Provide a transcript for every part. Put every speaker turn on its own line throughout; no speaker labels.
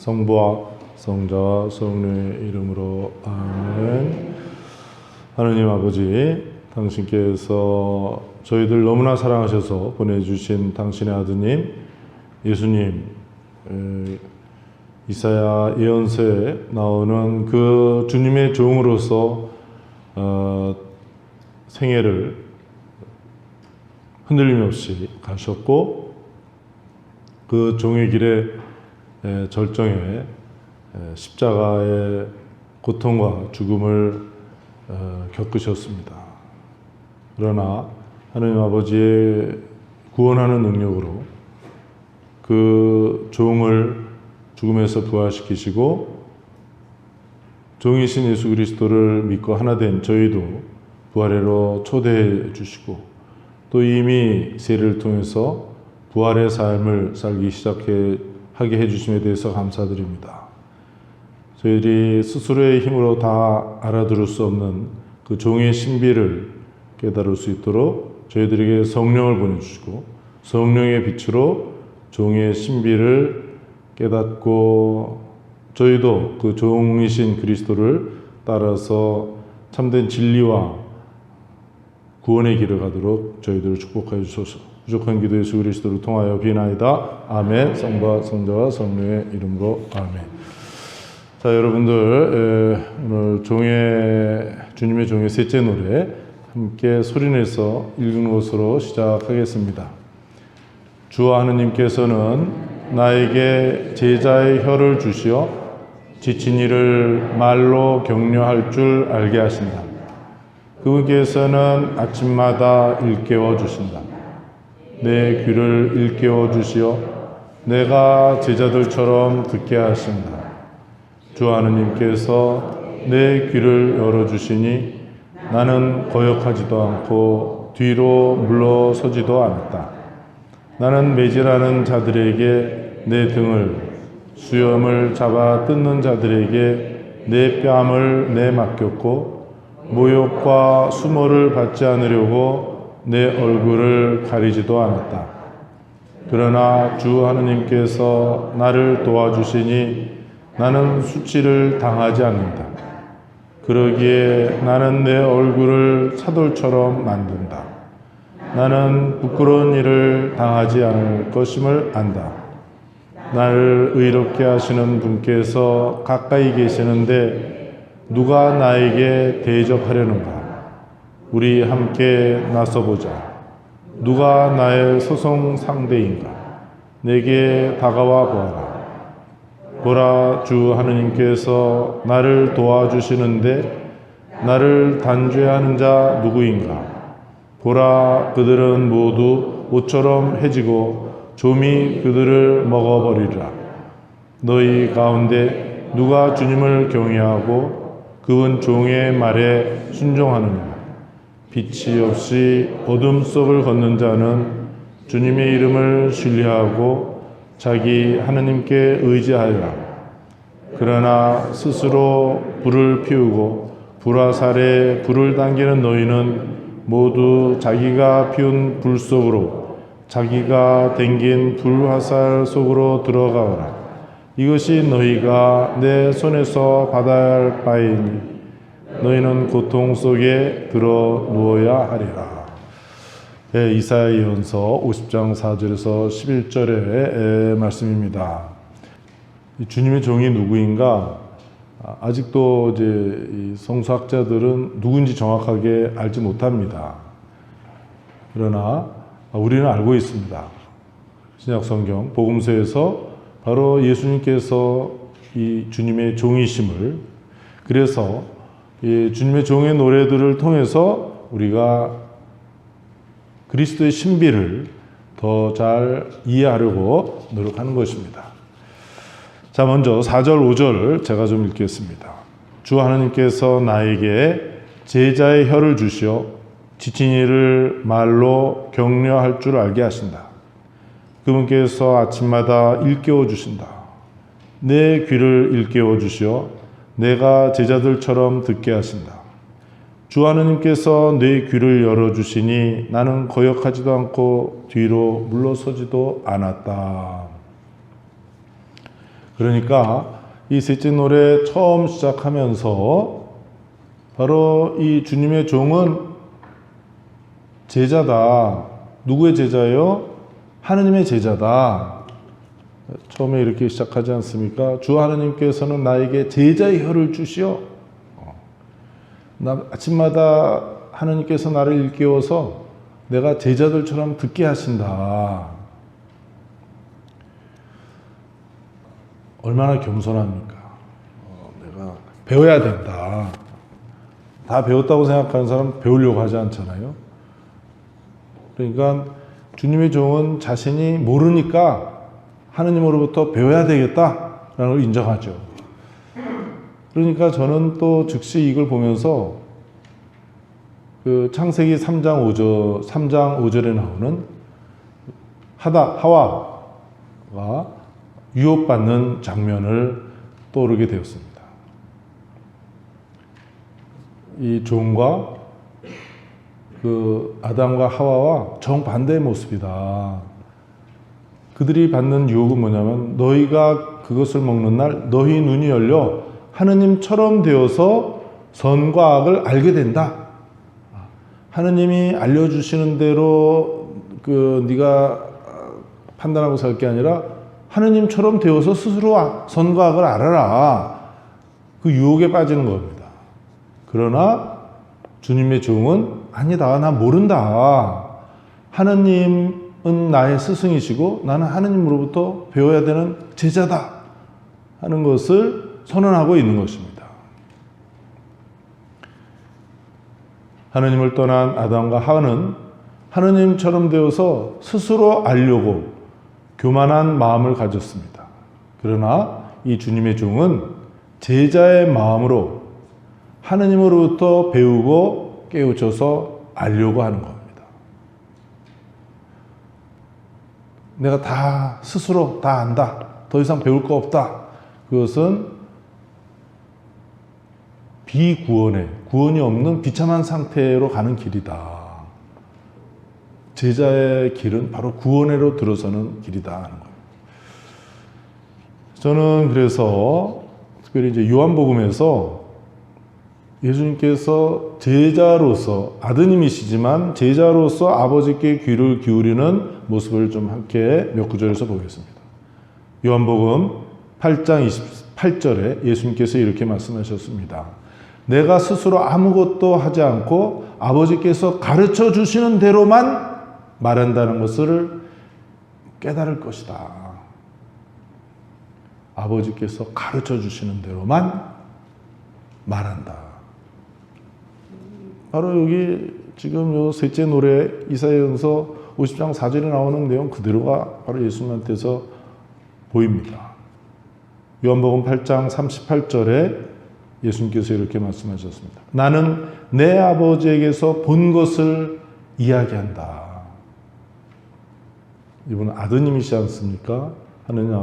성부와 성자와 성령의 이름으로 아멘. 하느님 아버지, 당신께서 저희들 너무나 사랑하셔서 보내주신 당신의 아드님 예수님, 이사야 예언서에 나오는 그 주님의 종으로서 생애를 흔들림 없이 가셨고, 그 종의 길에 절정에 십자가의 고통과 죽음을 겪으셨습니다. 그러나 하느님 아버지의 구원하는 능력으로 그 종을 죽음에서 부활시키시고, 종이신 예수 그리스도를 믿고 하나 된 저희도 부활회로 초대해 주시고, 또 이미 세례를 통해서 부활의 삶을 살기 하게 해주심에 대해서 감사드립니다. 저희들이 스스로의 힘으로 다 알아들을 수 없는 그 종의 신비를 깨달을 수 있도록 저희들에게 성령을 보내주시고, 성령의 빛으로 종의 신비를 깨닫고 저희도 그 종이신 그리스도를 따라서 참된 진리와 구원의 길을 가도록 저희들을 축복하여 주소서. 부족한 기도 예수 그리스도를 통하여 비나이다. 아멘. 성부와 성자와 성령의 이름으로 아멘. 자, 여러분들, 오늘 주님의 종의 셋째 노래 함께 소리내서 읽는 것으로 시작하겠습니다. 주 하느님께서는 나에게 제자의 혀를 주시어 지친 이를 말로 격려할 줄 알게 하신다. 그분께서는 아침마다 일깨워 주신다. 내 귀를 일깨워 주시어 내가 제자들처럼 듣게 하신다. 주 하느님께서 내 귀를 열어주시니 나는 거역하지도 않고 뒤로 물러서지도 않았다. 나는 매질하는 자들에게 내 등을, 수염을 잡아 뜯는 자들에게 내 뺨을 내맡겼고, 모욕과 수모를 받지 않으려고 내 얼굴을 가리지도 않았다. 그러나 주 하느님께서 나를 도와주시니 나는 수치를 당하지 않는다. 그러기에 나는 내 얼굴을 차돌처럼 만든다. 나는 부끄러운 일을 당하지 않을 것임을 안다. 나를 의롭게 하시는 분께서 가까이 계시는데 누가 나에게 대적하려는가? 우리 함께 나서보자. 누가 나의 소송 상대인가? 내게 다가와 보아라. 보라, 주 하느님께서 나를 도와주시는데 나를 단죄하는 자 누구인가? 보라, 그들은 모두 옷처럼 해지고 좀이 그들을 먹어버리리라. 너희 가운데 누가 주님을 경외하고 그분 종의 말에 순종하느냐? 빛이 없이 어둠 속을 걷는 자는 주님의 이름을 신뢰하고 자기 하느님께 의지하여라. 그러나 스스로 불을 피우고 불화살에 불을 당기는 너희는 모두 자기가 피운 불 속으로, 자기가 댕긴 불화살 속으로 들어가거라. 이것이 너희가 내 손에서 받아야 할 바이니 너희는 고통 속에 들어 누워야 하리라. 네, 이사야 예언서 50장 4절에서 11절의 말씀입니다. 주님의 종이 누구인가? 아직도 이제 성서학자들은 누군지 정확하게 알지 못합니다. 그러나 우리는 알고 있습니다. 신약 성경 복음서에서 바로 예수님께서 이 주님의 종이심을, 그래서 이 주님의 종의 노래들을 통해서 우리가 그리스도의 신비를 더 잘 이해하려고 노력하는 것입니다. 자, 먼저 4절, 5절을 제가 좀 읽겠습니다. 주 하나님께서 나에게 제자의 혀를 주시어 지친 이를 말로 격려할 줄 알게 하신다. 그분께서 아침마다 일깨워 주신다. 내 귀를 일깨워 주시어 내가 제자들처럼 듣게 하신다. 주 하느님께서 내 귀를 열어주시니 나는 거역하지도 않고 뒤로 물러서지도 않았다. 그러니까 이 셋째 노래 처음 시작하면서 바로 이 주님의 종은 제자다. 누구의 제자예요? 하느님의 제자다. 처음에 이렇게 시작하지 않습니까? 주 하느님께서는 나에게 제자의 혀를 주시어 아침마다 하느님께서 나를 일깨워서 내가 제자들처럼 듣게 하신다. 얼마나 겸손합니까? 내가 배워야 된다. 다 배웠다고 생각하는 사람 배우려고 하지 않잖아요. 그러니까 주님의 종은 자신이 모르니까 하느님으로부터 배워야 되겠다라는 걸 인정하죠. 그러니까 저는 또 즉시 이걸 보면서 그 창세기 3장 5절에 나오는 하와가 유혹받는 장면을 떠오르게 되었습니다. 이 종과 그 아담과 하와와 정반대의 모습이다. 그들이 받는 유혹은 뭐냐면 너희가 그것을 먹는 날 너희 눈이 열려 하느님처럼 되어서 선과 악을 알게 된다. 하느님이 알려주시는 대로 네가 판단하고 살 게 아니라 하느님처럼 되어서 스스로 선과 악을 알아라. 그 유혹에 빠지는 겁니다. 그러나 주님의 종은 아니다. 나 모른다. 하느님은 나의 스승이시고 나는 하느님으로부터 배워야 되는 제자다 하는 것을 선언하고 있는 것입니다. 하느님을 떠난 아담과 하와는 하느님처럼 되어서 스스로 알려고 교만한 마음을 가졌습니다. 그러나 이 주님의 종은 제자의 마음으로 하느님으로부터 배우고 깨우쳐서 알려고 하는 겁니다. 내가 다 스스로 다 안다. 더 이상 배울 거 없다. 그것은 구원이 없는 비참한 상태로 가는 길이다. 제자의 길은 바로 구원으로 들어서는 길이다 하는 거예요. 저는 그래서 특별히 이제 요한복음에서 예수님께서 제자로서 아드님이시지만 제자로서 아버지께 귀를 기울이는 모습을 좀 함께 몇 구절에서 보겠습니다. 요한복음 8장 28절에 예수님께서 이렇게 말씀하셨습니다. 내가 스스로 아무것도 하지 않고 아버지께서 가르쳐 주시는 대로만 말한다는 것을 깨달을 것이다. 아버지께서 가르쳐 주시는 대로만 말한다. 바로 여기 지금 요 셋째 노래 이사야서 50장 4절에 나오는 내용 그대로가 바로 예수님한테서 보입니다. 요한복음 8장 38절에 예수님께서 이렇게 말씀하셨습니다. 나는 내 아버지에게서 본 것을 이야기한다. 이분은 아드님이시지 않습니까? 하느님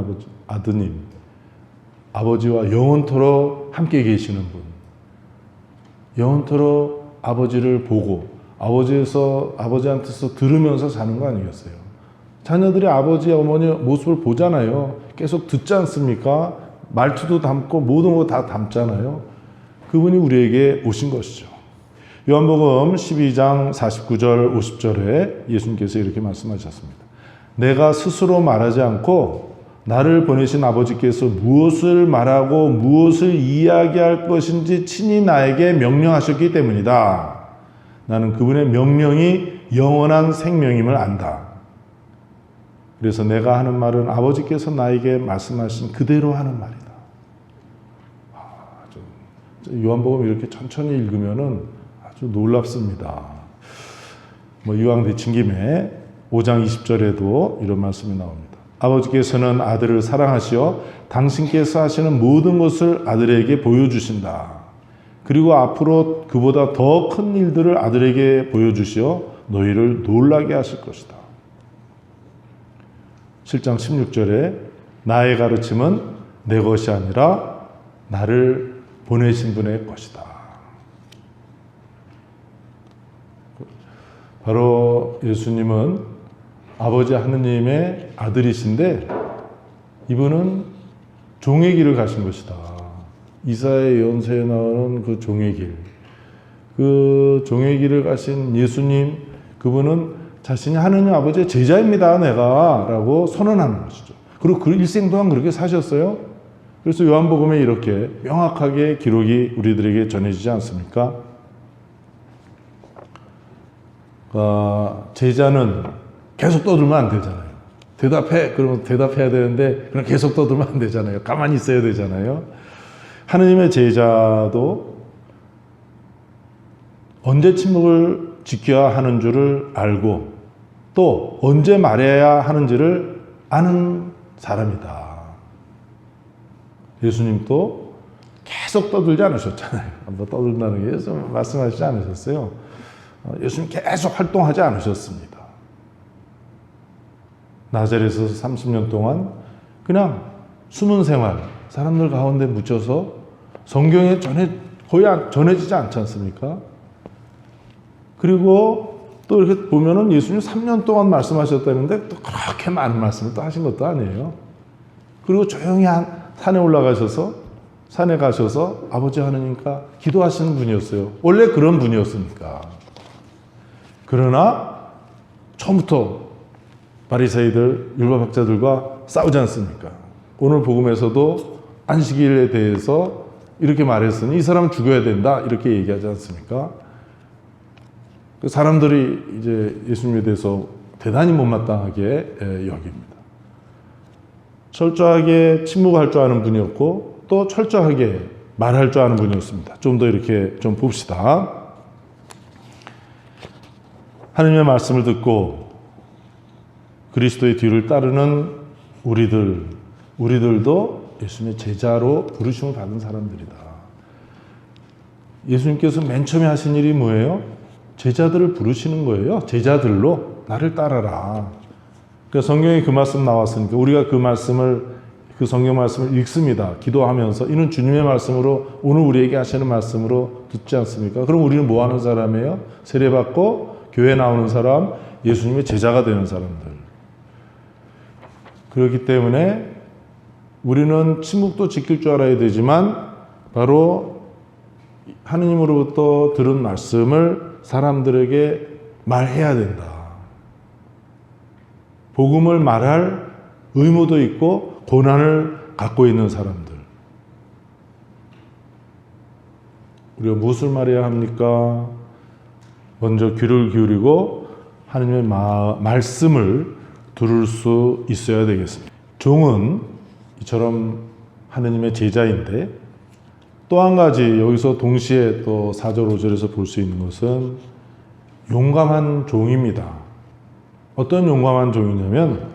아드님. 아버지와 영원토록 함께 계시는 분. 영원토록 아버지를 보고 아버지한테서 들으면서 사는 거 아니겠어요? 자녀들이 아버지, 어머니 모습을 보잖아요. 계속 듣지 않습니까? 말투도 담고 모든 거 다 담잖아요. 그분이 우리에게 오신 것이죠. 요한복음 12장 49절 50절에 예수님께서 이렇게 말씀하셨습니다. 내가 스스로 말하지 않고 나를 보내신 아버지께서 무엇을 말하고 무엇을 이야기할 것인지 친히 나에게 명령하셨기 때문이다. 나는 그분의 명령이 영원한 생명임을 안다. 그래서 내가 하는 말은 아버지께서 나에게 말씀하신 그대로 하는 말이다. 요한복음 이렇게 천천히 읽으면은 아주 놀랍습니다. 이왕 데친 김에 5장 20절에도 이런 말씀이 나옵니다. 아버지께서는 아들을 사랑하시어 당신께서 하시는 모든 것을 아들에게 보여주신다. 그리고 앞으로 그보다 더 큰 일들을 아들에게 보여주시어 너희를 놀라게 하실 것이다. 7장 16절에 나의 가르침은 내 것이 아니라 나를 보내신 분의 것이다. 바로 예수님은 아버지 하느님의 아들이신데 이분은 종의 길을 가신 것이다. 이사야의 예언서에 나오는 그 종의 길, 그 종의 길을 가신 예수님, 그분은 자신이 하느님 아버지의 제자입니다, 내가 라고 선언하는 것이죠. 그리고 그 일생 동안 그렇게 사셨어요. 그래서 요한복음에 이렇게 명확하게 기록이 우리들에게 전해지지 않습니까? 제자는 계속 떠들면 안 되잖아요. 대답해. 그러면 대답해야 되는데 그냥 계속 떠들면 안 되잖아요. 가만히 있어야 되잖아요. 하느님의 제자도 언제 침묵을 지켜야 하는 줄을 알고 또 언제 말해야 하는지를 아는 사람이다. 예수님도 계속 떠들지 않으셨잖아요. 뭐 떠든다는 게 예수 말씀하시지 않으셨어요. 예수님 계속 활동하지 않으셨습니다. 나자렛에서 30년 동안 그냥 숨은 생활, 사람들 가운데 묻혀서 성경에 거의 전해지지 않지 않습니까? 그리고 또 이렇게 보면은 예수님 3년 동안 말씀하셨다는데 또 그렇게 많은 말씀을 또 하신 것도 아니에요. 그리고 조용히 산에 올라가셔서 산에 가셔서 아버지 하느님과 기도하시는 분이었어요. 원래 그런 분이었으니까. 그러나 처음부터 바리새이들, 율법학자들과 싸우지 않습니까? 오늘 복음에서도 안식일에 대해서 이렇게 말했으니 이 사람은 죽어야 된다 이렇게 얘기하지 않습니까? 사람들이 이제 예수님에 대해서 대단히 못마땅하게 여깁니다. 철저하게 침묵할 줄 아는 분이었고 또 철저하게 말할 줄 아는 분이었습니다. 좀 더 이렇게 좀 봅시다. 하느님의 말씀을 듣고 그리스도의 뒤를 따르는 우리들도 예수님의 제자로 부르심을 받은 사람들이다. 예수님께서 맨 처음에 하신 일이 뭐예요? 제자들을 부르시는 거예요. 제자들로 나를 따라라. 그러니까 성경에 그 말씀 나왔으니까 우리가 그 성경 말씀을 읽습니다. 기도하면서 이는 주님의 말씀으로 오늘 우리에게 하시는 말씀으로 듣지 않습니까? 그럼 우리는 뭐 하는 사람이에요? 세례받고 교회 나오는 사람, 예수님의 제자가 되는 사람들. 그렇기 때문에 우리는 침묵도 지킬 줄 알아야 되지만 바로 하느님으로부터 들은 말씀을 사람들에게 말해야 된다. 복음을 말할 의무도 있고 고난을 갖고 있는 사람들. 우리가 무엇을 말해야 합니까? 먼저 귀를 기울이고 하느님의 말씀을 들을 수 있어야 되겠습니다. 종은 이처럼 하느님의 제자인데 또 한 가지 여기서 동시에 또 4절 5절에서 볼 수 있는 것은 용감한 종입니다. 어떤 용감한 종이냐면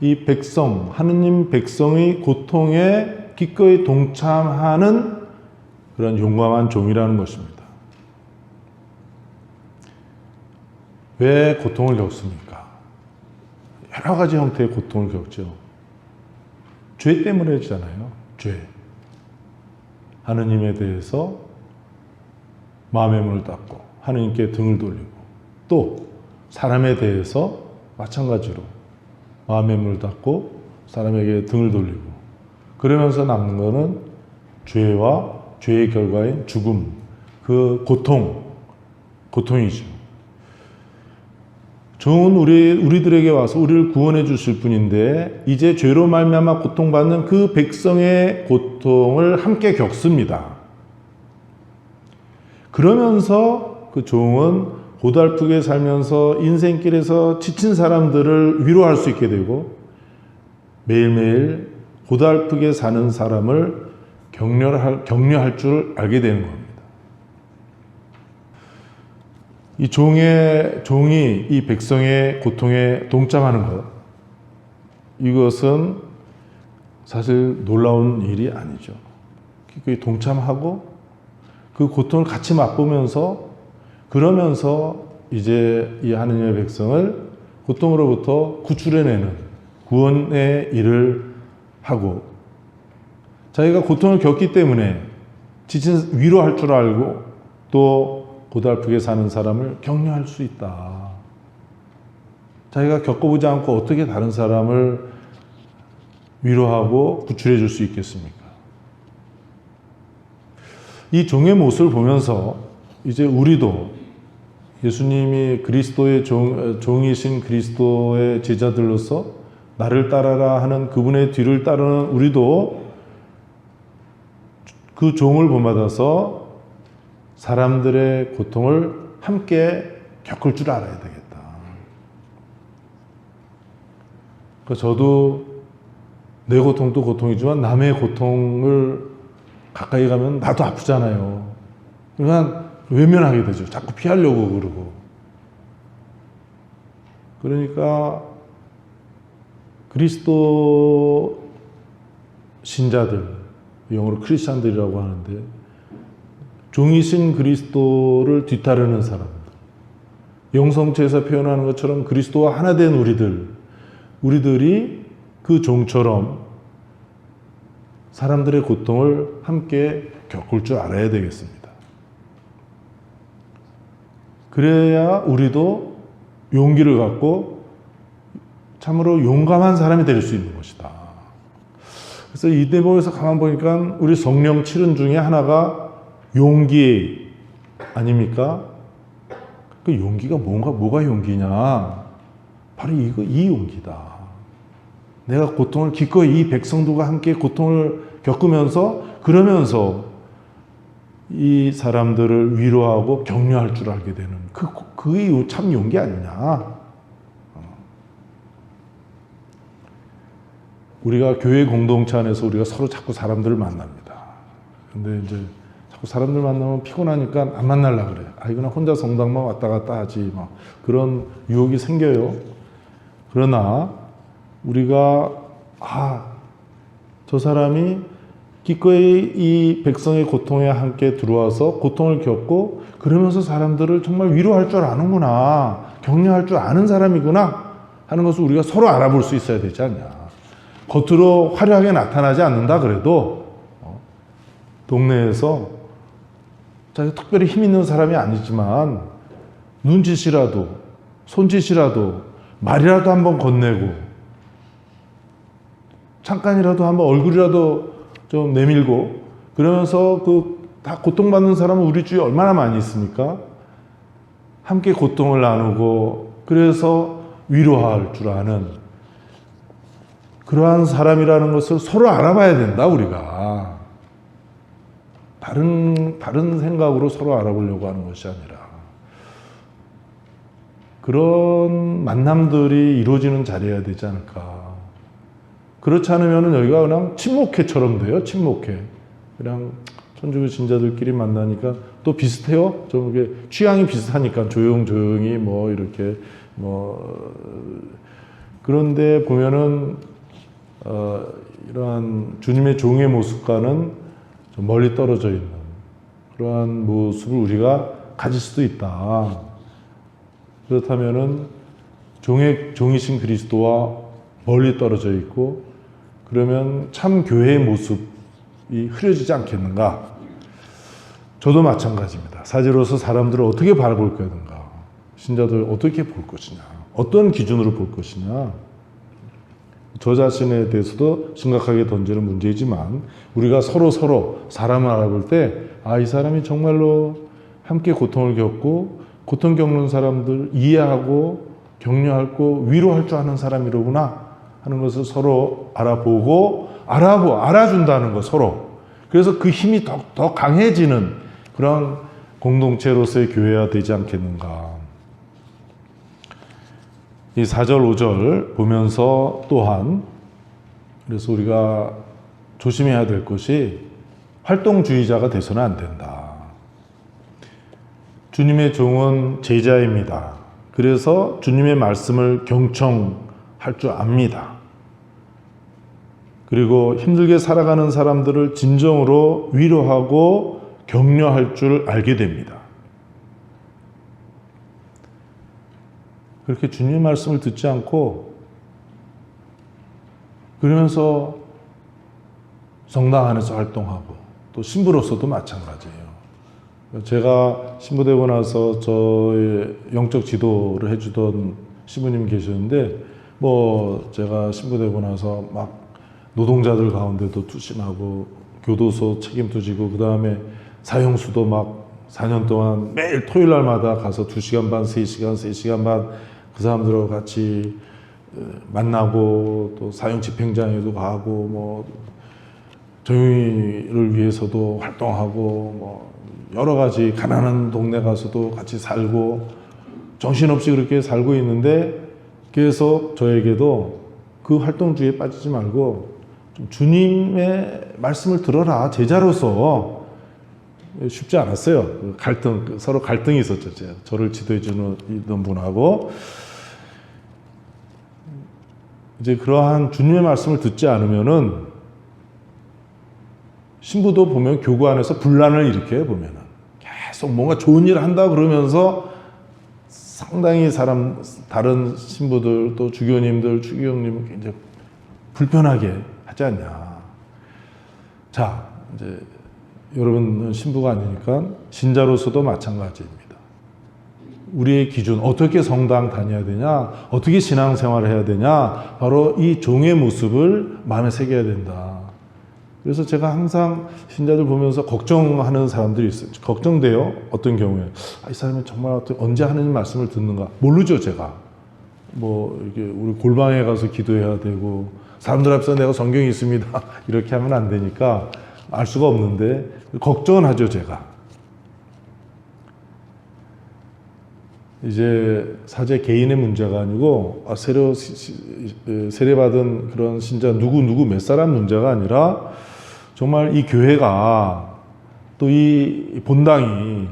이 백성, 하느님 백성의 고통에 기꺼이 동참하는 그런 용감한 종이라는 것입니다. 왜 고통을 겪습니까? 여러 가지 형태의 고통을 겪죠. 죄 때문이잖아요. 죄. 하느님에 대해서 마음의 문을 닫고 하느님께 등을 돌리고 또 사람에 대해서 마찬가지로 마음의 문을 닫고 사람에게 등을 돌리고 그러면서 남는 것은 죄와 죄의 결과인 죽음, 그 고통이죠. 종은 우리들에게 와서 우리를 구원해 주실 분인데 이제 죄로 말미암아 고통받는 그 백성의 고통을 함께 겪습니다. 그러면서 그 종은 고달프게 살면서 인생길에서 지친 사람들을 위로할 수 있게 되고 매일매일 고달프게 사는 사람을 격려할 줄 알게 되는 겁니다. 이 종이 이 백성의 고통에 동참하는 것, 이것은 사실 놀라운 일이 아니죠. 기꺼이 동참하고 그 고통을 같이 맛보면서 그러면서 이제 이 하느님의 백성을 고통으로부터 구출해내는 구원의 일을 하고 자기가 고통을 겪기 때문에 지친 위로할 줄 알고 또 고달프게 사는 사람을 격려할 수 있다. 자기가 겪어보지 않고 어떻게 다른 사람을 위로하고 구출해 줄 수 있겠습니까? 이 종의 모습을 보면서 이제 우리도 예수님이 그리스도의 종이신 그리스도의 제자들로서 나를 따라라 하는 그분의 뒤를 따르는 우리도 그 종을 본받아서 사람들의 고통을 함께 겪을 줄 알아야 되겠다. 그러니까 저도 내 고통도 고통이지만 남의 고통을 가까이 가면 나도 아프잖아요. 그러니까 외면하게 되죠. 자꾸 피하려고 그러고. 그러니까 그리스도 신자들, 영어로 크리스찬들이라고 하는데 종이신 그리스도를 뒤따르는 사람들, 영성체에서 표현하는 것처럼 그리스도와 하나 된 우리들이 그 종처럼 사람들의 고통을 함께 겪을 줄 알아야 되겠습니다. 그래야 우리도 용기를 갖고 참으로 용감한 사람이 될 수 있는 것이다. 그래서 이 대목에서 가만 보니까 우리 성령 7은 중에 하나가 용기 아닙니까? 그 용기가 뭐가 용기냐? 바로 이 용기다. 내가 고통을 기꺼이 이 백성들과 함께 고통을 겪으면서 그러면서 이 사람들을 위로하고 격려할 줄 알게 되는 그게 참 용기 아니냐. 우리가 교회 공동체 안에서 우리가 서로 자꾸 사람들을 만납니다. 근데 이제 자꾸 사람들 만나면 피곤하니까 안 만나려고 그래요. 이거나 혼자 성당만 왔다 갔다 하지. 막 그런 유혹이 생겨요. 그러나 우리가 저 사람이 기꺼이 이 백성의 고통에 함께 들어와서 고통을 겪고 그러면서 사람들을 정말 위로할 줄 아는구나, 격려할 줄 아는 사람이구나 하는 것을 우리가 서로 알아볼 수 있어야 되지 않냐. 겉으로 화려하게 나타나지 않는다 그래도 동네에서 자기가 특별히 힘 있는 사람이 아니지만 눈짓이라도 손짓이라도 말이라도 한번 건네고 잠깐이라도 한번 얼굴이라도 좀 내밀고 그러면서 다 고통받는 사람은 우리 주위에 얼마나 많이 있습니까? 함께 고통을 나누고 그래서 위로할 줄 아는 그러한 사람이라는 것을 서로 알아봐야 된다, 우리가. 다른 생각으로 서로 알아보려고 하는 것이 아니라. 그런 만남들이 이루어지는 자리여야 되지 않을까. 그렇지 않으면 여기가 그냥 친목회처럼 돼요, 친목회. 그냥 천주교 신자들끼리 만나니까 또 비슷해요. 좀 이게 취향이 비슷하니까 조용히 뭐 이렇게 그런데 보면은 이러한 주님의 종의 모습과는 좀 멀리 떨어져 있는 그러한 모습을 우리가 가질 수도 있다. 그렇다면은 종이신 그리스도와 멀리 떨어져 있고 그러면 참 교회의 모습이 흐려지지 않겠는가? 저도 마찬가지입니다. 사제로서 사람들을 어떻게 바라볼 것인가? 신자들 어떻게 볼 것이냐? 어떤 기준으로 볼 것이냐? 저 자신에 대해서도 심각하게 던지는 문제이지만 우리가 서로 사람을 알아볼 때 이 사람이 정말로 함께 고통을 겪고 고통 겪는 사람들 이해하고 격려하고 위로할 줄 아는 사람이로구나 하는 것을 서로 알아준다는 것 서로. 그래서 그 힘이 더 강해지는 그런 공동체로서의 교회가 되지 않겠는가. 이 4절, 5절 보면서 또한 그래서 우리가 조심해야 될 것이 활동주의자가 돼서는 안 된다. 주님의 종은 제자입니다. 그래서 주님의 말씀을 경청할 줄 압니다. 그리고 힘들게 살아가는 사람들을 진정으로 위로하고 격려할 줄 알게 됩니다. 그렇게 주님의 말씀을 듣지 않고 그러면서 성당 안에서 활동하고 또 신부로서도 마찬가지예요. 제가 신부되고 나서 저의 영적 지도를 해주던 신부님이 계셨는데 제가 신부되고 나서 막 노동자들 가운데도 투신하고 교도소 책임도 지고 그 다음에 사형수도 막 4년 동안 매일 토요일 날마다 가서 2시간 반, 3시간, 3시간 반 그 사람들하고 같이 만나고 또 사형 집행장에도 가고 뭐 정의를 위해서도 활동하고 뭐 여러 가지 가난한 동네 가서도 같이 살고 정신없이 그렇게 살고 있는데 그래서 저에게도 그 활동주의에 빠지지 말고 좀 주님의 말씀을 들어라. 제자로서 쉽지 않았어요. 그 갈등, 서로 갈등이 있었죠. 저를 지도해 주는 분하고. 이제 그러한 주님의 말씀을 듣지 않으면은 신부도 보면 교구 안에서 분란을 일으켜요. 보면은 계속 뭔가 좋은 일을 한다 그러면서 상당히 다른 신부들 또 주교님들, 추기경님은 굉장히 불편하게 하지 않냐. 자, 이제 여러분은 신부가 아니니까 신자로서도 마찬가지입니다. 우리의 기준, 어떻게 성당 다녀야 되냐, 어떻게 신앙생활을 해야 되냐, 바로 이 종의 모습을 마음에 새겨야 된다. 그래서 제가 항상 신자들 보면서 걱정하는 사람들이 있어요. 걱정돼요. 어떤 경우에. 이 사람이 정말 언제 하느님 말씀을 듣는가. 모르죠, 제가. 뭐, 이렇게 우리 골방에 가서 기도해야 되고, 사람들 앞에서 내가 성경이 있습니다. 이렇게 하면 안 되니까 알 수가 없는데, 걱정은 하죠, 제가. 이제 사제 개인의 문제가 아니고, 세례받은 그런 신자 누구 몇 사람 문제가 아니라, 정말 이 교회가 또 이 본당이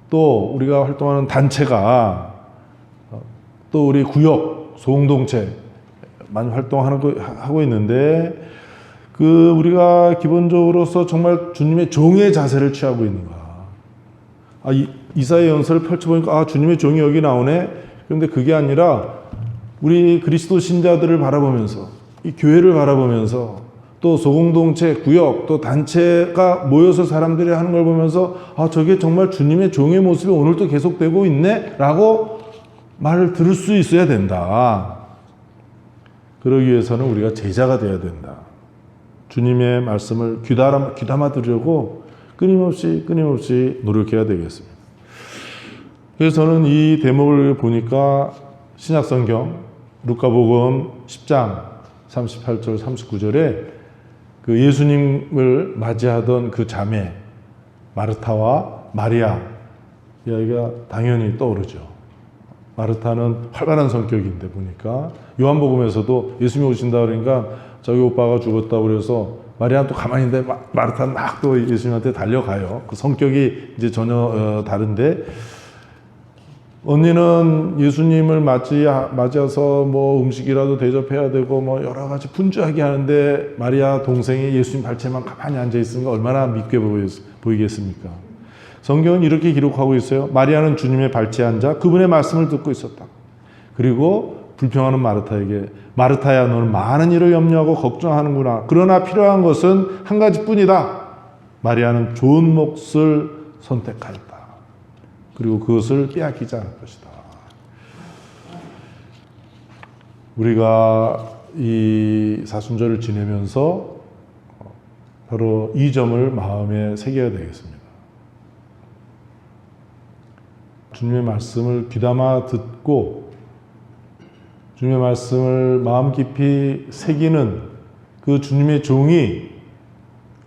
또 우리가 활동하는 단체가 또 우리 구역 소공동체 많이 하고 있는데 그 우리가 기본적으로서 정말 주님의 종의 자세를 취하고 있는가. 이사야 연설을 펼쳐보니까 주님의 종이 여기 나오네. 그런데 그게 아니라 우리 그리스도 신자들을 바라보면서 이 교회를 바라보면서 또 소공동체, 구역, 또 단체가 모여서 사람들이 하는 걸 보면서 저게 정말 주님의 종의 모습이 오늘도 계속되고 있네? 라고 말을 들을 수 있어야 된다. 그러기 위해서는 우리가 제자가 되어야 된다. 주님의 말씀을 귀담아 들으려고 끊임없이 노력해야 되겠습니다. 그래서 저는 이 대목을 보니까 신약성경 루카복음 10장 38절 39절에 그 예수님을 맞이하던 그 자매 마르타와 마리아 이야기가 당연히 떠오르죠. 마르타는 활발한 성격인데 보니까 요한복음에서도 예수님이 오신다 그러니까 저기 오빠가 죽었다고 그래서 마리아는 또 가만히 있는데 마르타는 막 또 예수님한테 달려가요. 그 성격이 이제 전혀 다른데 언니는 예수님을 맞이해서 뭐 음식이라도 대접해야 되고 뭐 여러 가지 분주하게 하는데 마리아 동생이 예수님 발치에만 가만히 앉아 있으니까 얼마나 믿게 보이겠습니까? 성경은 이렇게 기록하고 있어요. 마리아는 주님의 발치에 앉아 그분의 말씀을 듣고 있었다. 그리고 불평하는 마르타에게 마르타야 너는 많은 일을 염려하고 걱정하는구나. 그러나 필요한 것은 한 가지뿐이다. 마리아는 좋은 몫을 선택하였다. 그리고 그것을 빼앗기지 않을 것이다. 우리가 이 사순절을 지내면서 바로 이 점을 마음에 새겨야 되겠습니다. 주님의 말씀을 귀담아 듣고 주님의 말씀을 마음 깊이 새기는 그 주님의 종이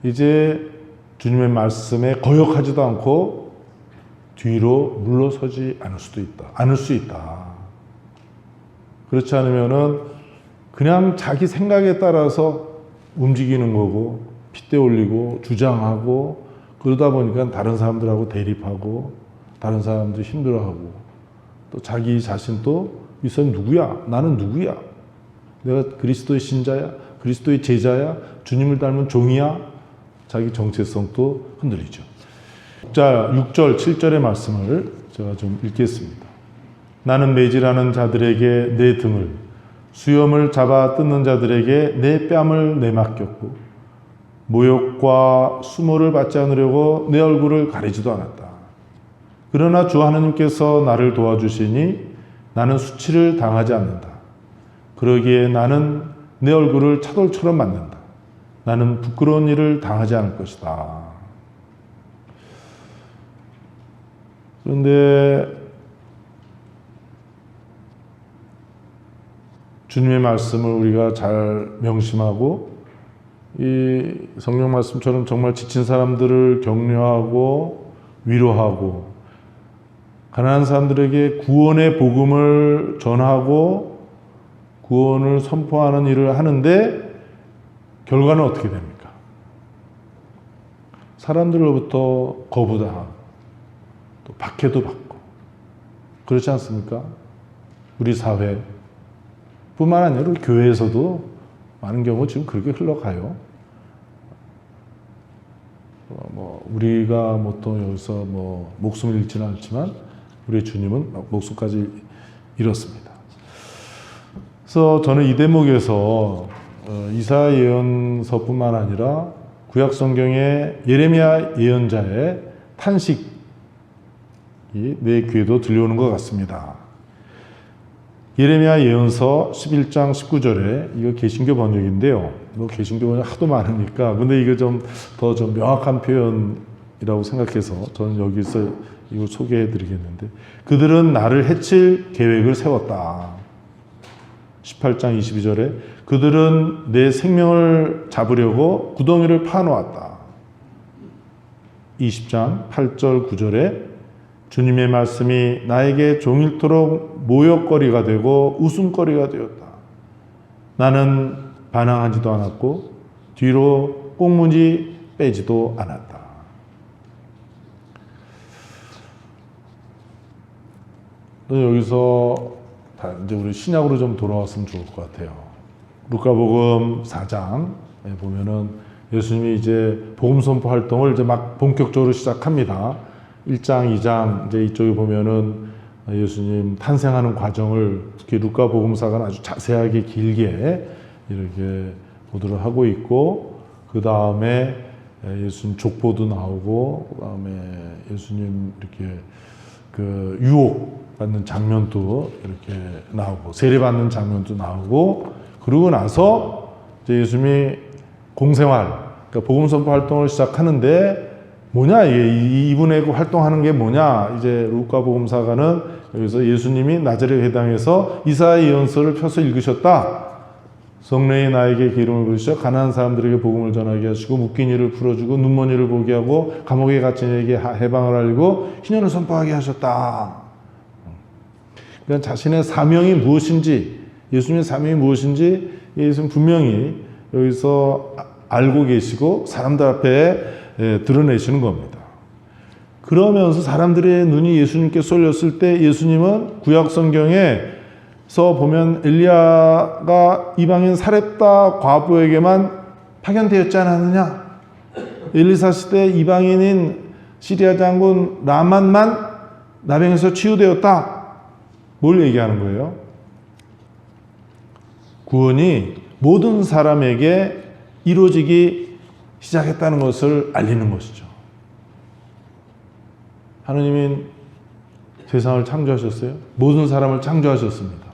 이제 주님의 말씀에 거역하지도 않고 뒤로 물러서지 않을 수 있다. 그렇지 않으면은 그냥 자기 생각에 따라서 움직이는 거고 핏대 올리고 주장하고 그러다 보니까 다른 사람들하고 대립하고 다른 사람들 힘들어하고 또 자기 자신도 이 사람 누구야? 나는 누구야? 내가 그리스도의 신자야? 그리스도의 제자야? 주님을 닮은 종이야? 자기 정체성도 흔들리죠. 6절, 7절의 말씀을 제가 좀 읽겠습니다. 나는 매질하는 자들에게 내 등을, 수염을 잡아 뜯는 자들에게 내 뺨을 내맡겼고 모욕과 수모를 받지 않으려고 내 얼굴을 가리지도 않았다. 그러나 주 하나님께서 나를 도와주시니 나는 수치를 당하지 않는다. 그러기에 나는 내 얼굴을 차돌처럼 맞는다. 나는 부끄러운 일을 당하지 않을 것이다. 그런데 주님의 말씀을 우리가 잘 명심하고 이 성경 말씀처럼 정말 지친 사람들을 격려하고 위로하고 가난한 사람들에게 구원의 복음을 전하고 구원을 선포하는 일을 하는데 결과는 어떻게 됩니까? 사람들로부터 거부당하고 또 박해도 받고 그렇지 않습니까? 우리 사회 뿐만 아니라 우리 교회에서도 많은 경우 지금 그렇게 흘러가요. 우리가 또 여기서 목숨을 잃지는 않지만 우리 주님은 목숨까지 잃었습니다. 그래서 저는 이 대목에서 이사야 예언서뿐만 아니라 구약 성경의 예레미야 예언자의 탄식이 내 귀에도 들려오는 것 같습니다. 예레미야 예언서 11장 19절에 이거 개신교 번역인데요. 개신교 번역 하도 많으니까 근데 이거 좀 명확한 표현이라고 생각해서 저는 여기서 이걸 소개해 드리겠는데 그들은 나를 해칠 계획을 세웠다. 18장 22절에 그들은 내 생명을 잡으려고 구덩이를 파놓았다. 20장 8절 9절에 주님의 말씀이 나에게 종일토록 모욕거리가 되고 웃음거리가 되었다. 나는 반항하지도 않았고 뒤로 꽁무니 빼지도 않았다. 여기서 이제 우리 신약으로 좀 돌아왔으면 좋을 것 같아요. 루카복음 4장에 보면은 예수님이 이제 복음 선포 활동을 이제 막 본격적으로 시작합니다. 1장, 2장 이제 이쪽에 보면은 예수님 탄생하는 과정을 특히 루카복음사가 아주 자세하게 길게 이렇게 보도를 하고 있고 그 다음에 예수님 족보도 나오고 그 다음에 예수님 이렇게 그 유혹 받는 장면도 이렇게 나오고 세례받는 장면도 나오고 그러고 나서 이제 예수님이 공생활 그러니까 복음 선포 활동을 시작하는데 뭐냐 이분의 활동하는 게 뭐냐 이제 루카복음사가는 여기서 예수님이 나자렛 회당에서 이사야 예언서를 펴서 읽으셨다. 성령이 나에게 기름을 부으시어 가난한 사람들에게 복음을 전하게 하시고 묶인 이를 풀어주고 눈먼 이를 보게 하고 감옥에 갇힌 이에게 해방을 알리고 희년을 선포하게 하셨다. 그러니까 자신의 사명이 무엇인지 예수님의 사명이 무엇인지 예수님 분명히 여기서 알고 계시고 사람들 앞에 드러내시는 겁니다. 그러면서 사람들의 눈이 예수님께 쏠렸을 때 예수님은 구약 성경에서 보면 엘리야가 이방인 사렙다 과부에게만 파견되었지 않았느냐? 엘리사 시대 이방인인 시리아 장군 라만만 나병에서 치유되었다. 뭘 얘기하는 거예요? 구원이 모든 사람에게 이루어지기 시작했다는 것을 알리는 것이죠. 하느님은 세상을 창조하셨어요. 모든 사람을 창조하셨습니다.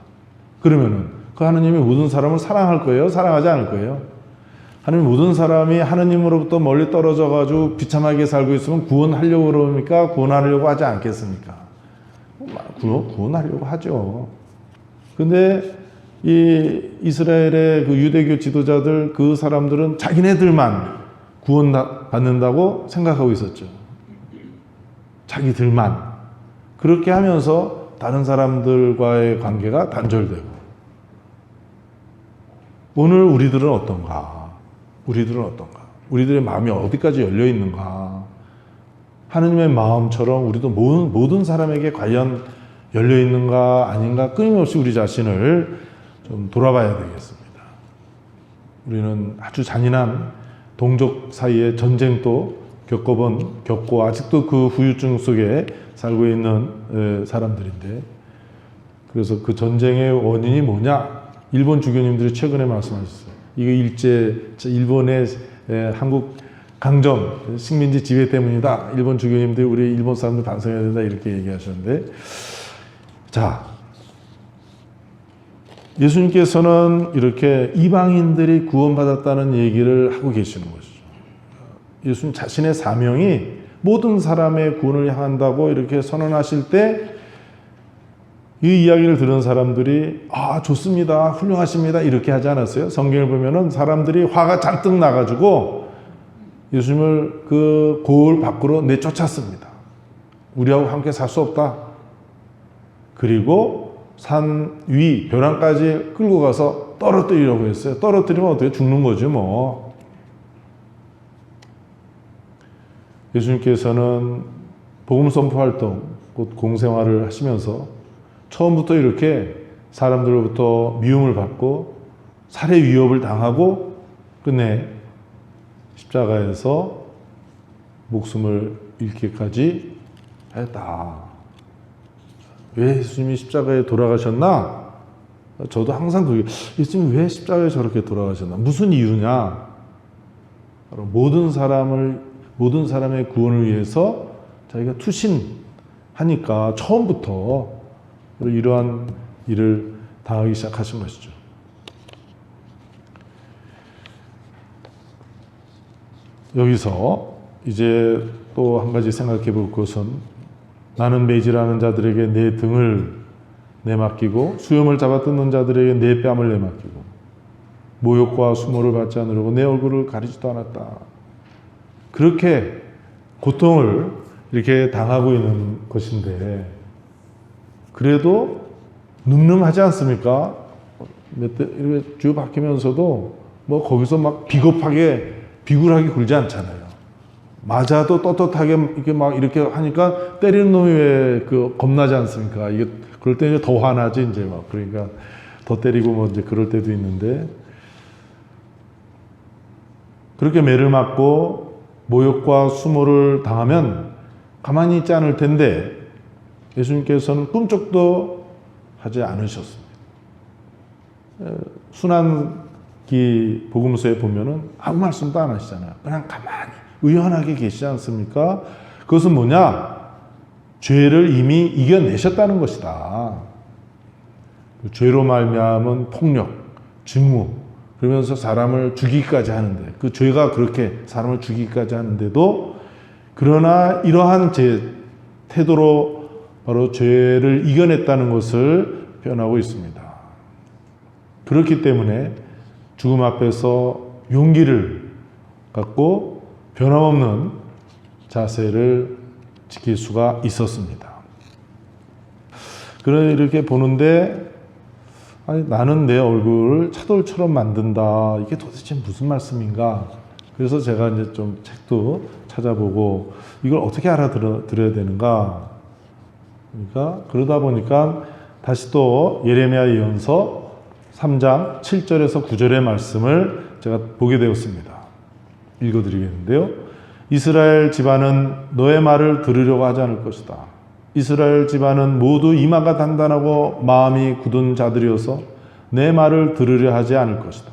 그러면은 그 하느님이 모든 사람을 사랑할 거예요? 사랑하지 않을 거예요? 하느님 모든 사람이 하느님으로부터 멀리 떨어져 가지고 비참하게 살고 있으면 구원하려고 그럽니까? 구원하려고 하지 않겠습니까? 구원하려고 하죠. 근데 이 이스라엘의 그 유대교 지도자들 그 사람들은 자기네들만 구원받는다고 생각하고 있었죠. 자기들만. 그렇게 하면서 다른 사람들과의 관계가 단절되고. 오늘 우리들은 어떤가? 우리들의 마음이 어디까지 열려 있는가? 하느님의 마음처럼 우리도 모든 사람에게 과연 열려 있는가 아닌가 끊임없이 우리 자신을 좀 돌아봐야 되겠습니다. 우리는 아주 잔인한 동족 사이의 전쟁도 겪고 아직도 그 후유증 속에 살고 있는 사람들인데 그래서 그 전쟁의 원인이 뭐냐? 일본 주교님들이 최근에 말씀하셨어요. 이거 일본의 한국 강점, 식민지 지배 때문이다. 일본 주교님들이 우리 일본 사람들 반성해야 된다. 이렇게 얘기하셨는데 자, 예수님께서는 이렇게 이방인들이 구원받았다는 얘기를 하고 계시는 것이죠. 예수님 자신의 사명이 모든 사람의 구원을 향한다고 이렇게 선언하실 때 이 이야기를 들은 사람들이 아 좋습니다, 훌륭하십니다 이렇게 하지 않았어요? 성경을 보면은 사람들이 화가 잔뜩 나가지고 예수님을 그 고을 밖으로 내쫓았습니다. 우리하고 함께 살 수 없다. 그리고 산 위 벼랑까지 끌고 가서 떨어뜨리려고 했어요. 떨어뜨리면 어떻게 죽는 거죠 뭐. 예수님께서는 복음 선포 활동, 곧 공생활을 하시면서 처음부터 이렇게 사람들로부터 미움을 받고 살해 위협을 당하고 끝내 십자가에서 목숨을 잃기까지 하였다. 왜 예수님이 십자가에 돌아가셨나? 저도 항상 그게 예수님이 왜 십자가에 저렇게 돌아가셨나? 무슨 이유냐? 바로 모든 사람의 구원을 위해서 자기가 투신하니까 처음부터 이러한 일을 당하기 시작하신 것이죠. 여기서 이제 또 한 가지 생각해 볼 것은 나는 매질하는 자들에게 내 등을 내맡기고 수염을 잡아 뜯는 자들에게 내 뺨을 내맡기고 모욕과 수모를 받지 않으려고 내 얼굴을 가리지도 않았다. 그렇게 고통을 이렇게 당하고 있는 것인데 그래도 늠름하지 않습니까? 이렇게 쭉 바뀌면서도 뭐 거기서 막 비굴하게 굴지 않잖아요. 맞아도 떳떳하게 이렇게 막 이렇게 하니까 때리는 놈이 왜 겁나지 않습니까? 이게 그럴 때 이제 더 화나지 이제 막 그러니까 더 때리고 뭐 이제 그럴 때도 있는데 그렇게 매를 맞고 모욕과 수모를 당하면 가만히 있지 않을 텐데 예수님께서는 꿈쩍도 하지 않으셨습니다. 순환기 복음서에 보면은 아무 말씀도 안 하시잖아요. 그냥 가만히 의연하게 계시지 않습니까? 그것은 뭐냐? 죄를 이미 이겨내셨다는 것이다. 죄로 말미암은 폭력, 증오, 그러면서 사람을 죽이기까지 하는데 그 죄가 그렇게 사람을 죽이기까지 하는데도 그러나 이러한 태도로 바로 죄를 이겨냈다는 것을 표현하고 있습니다. 그렇기 때문에 죽음 앞에서 용기를 갖고 변함없는 자세를 지킬 수가 있었습니다. 그런 이렇게 보는데 아니, 나는 내 얼굴을 차돌처럼 만든다. 이게 도대체 무슨 말씀인가? 그래서 제가 이제 좀 책도 찾아보고 이걸 어떻게 알아들어야 되는가? 그러니까 그러다 보니까 다시 또 예레미야 예언서 3장 7절에서 9절의 말씀을 제가 보게 되었습니다. 읽어드리겠는데요. 이스라엘 집안은 너의 말을 들으려고 하지 않을 것이다. 이스라엘 집안은 모두 이마가 단단하고 마음이 굳은 자들이어서 내 말을 들으려 하지 않을 것이다.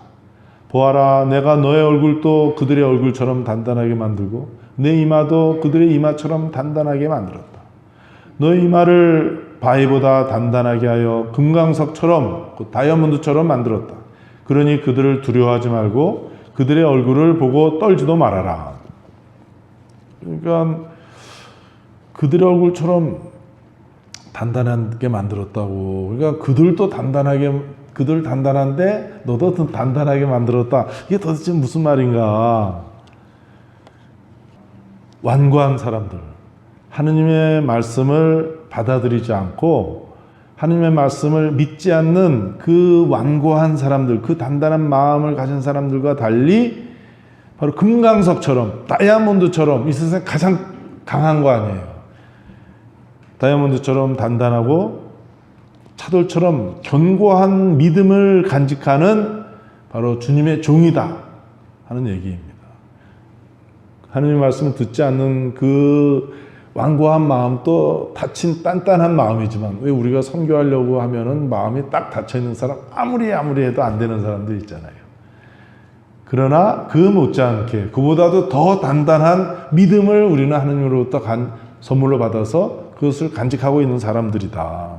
보아라, 내가 너의 얼굴도 그들의 얼굴처럼 단단하게 만들고 내 이마도 그들의 이마처럼 단단하게 만들었다. 너의 이마를 바위보다 단단하게 하여 금강석처럼 다이아몬드처럼 만들었다. 그러니 그들을 두려워하지 말고 그들의 얼굴을 보고 떨지도 말아라. 그러니까 그들의 얼굴처럼 단단하게 만들었다고. 그러니까 그들 단단한데 너도 단단하게 만들었다. 이게 도대체 무슨 말인가? 완고한 사람들, 하느님의 말씀을 받아들이지 않고 하느님의 말씀을 믿지 않는 그 완고한 사람들, 그 단단한 마음을 가진 사람들과 달리 바로 금강석처럼, 다이아몬드처럼 이 세상에 가장 강한 거 아니에요. 다이아몬드처럼 단단하고 차돌처럼 견고한 믿음을 간직하는 바로 주님의 종이다 하는 얘기입니다. 하느님의 말씀을 듣지 않는 그 완고한 마음도 닫힌 단단한 마음이지만 왜 우리가 선교하려고 하면은 마음이 딱 닫혀 있는 사람 아무리 해도 안 되는 사람들 있잖아요. 그러나 그 못지않게 그보다도 더 단단한 믿음을 우리는 하느님으로부터 선물로 받아서 그것을 간직하고 있는 사람들이다.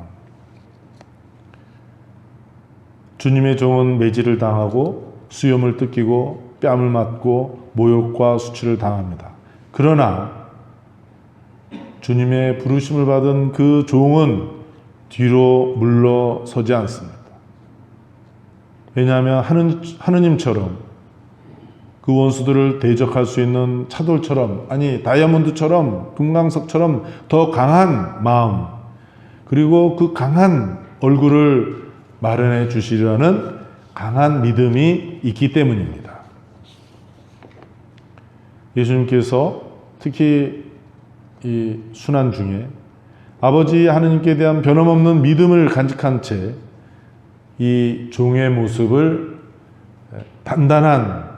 주님의 종은 매질을 당하고 수염을 뜯기고 뺨을 맞고 모욕과 수치를 당합니다. 그러나 주님의 부르심을 받은 그 종은 뒤로 물러서지 않습니다. 왜냐하면 하느님처럼 그 원수들을 대적할 수 있는 차돌처럼, 아니 다이아몬드처럼, 금강석처럼 더 강한 마음, 그리고 그 강한 얼굴을 마련해 주시려는 강한 믿음이 있기 때문입니다. 예수님께서 특히 이 순환 중에 아버지 하느님께 대한 변함없는 믿음을 간직한 채 이 종의 모습을 단단한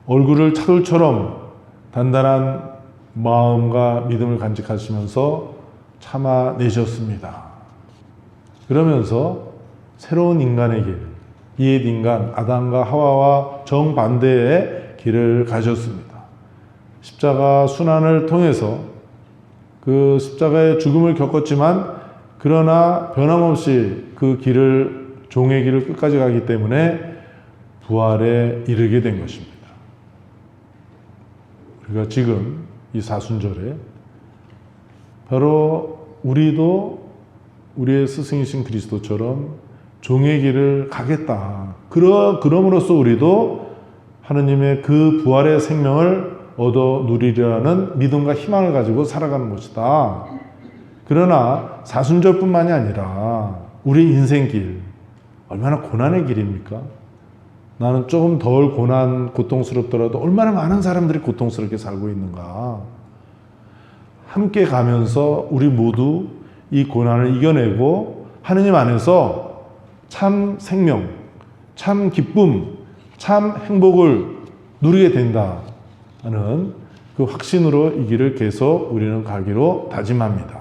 얼굴을 차돌처럼 단단한 마음과 믿음을 간직하시면서 참아내셨습니다. 그러면서 새로운 인간의 길, 옛 인간 아담과 하와와 정반대의 길을 가셨습니다. 십자가 순환을 통해서 그 십자가의 죽음을 겪었지만 그러나 변함없이 그 길을, 종의 길을 끝까지 가기 때문에 부활에 이르게 된 것입니다. 우리가 지금 이 사순절에 바로 우리도 우리의 스승이신 그리스도처럼 종의 길을 가겠다. 그럼으로써 우리도 하느님의 그 부활의 생명을 얻어 누리려는 믿음과 희망을 가지고 살아가는 것이다. 그러나 사순절뿐만이 아니라 우리 인생길, 얼마나 고난의 길입니까? 나는 조금 덜 고통스럽더라도 얼마나 많은 사람들이 고통스럽게 살고 있는가. 함께 가면서 우리 모두 이 고난을 이겨내고 하느님 안에서 참 생명, 참 기쁨, 참 행복을 누리게 된다는 그 확신으로 이 길을 계속 우리는 가기로 다짐합니다.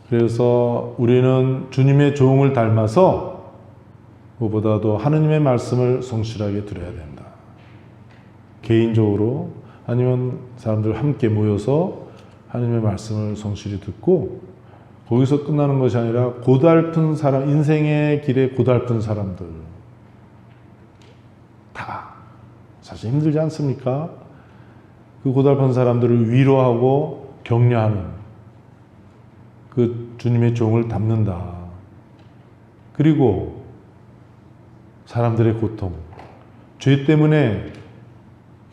그래서 우리는 주님의 종을 닮아서 무엇보다도 하느님의 말씀을 성실하게 들어야 된다. 개인적으로 아니면 사람들 함께 모여서 하느님의 말씀을 성실히 듣고 거기서 끝나는 것이 아니라 고달픈 사람, 인생의 길에 고달픈 사람들 다 사실 힘들지 않습니까? 그 고달픈 사람들을 위로하고 격려하는 그 주님의 종을 담는다. 그리고 사람들의 고통, 죄 때문에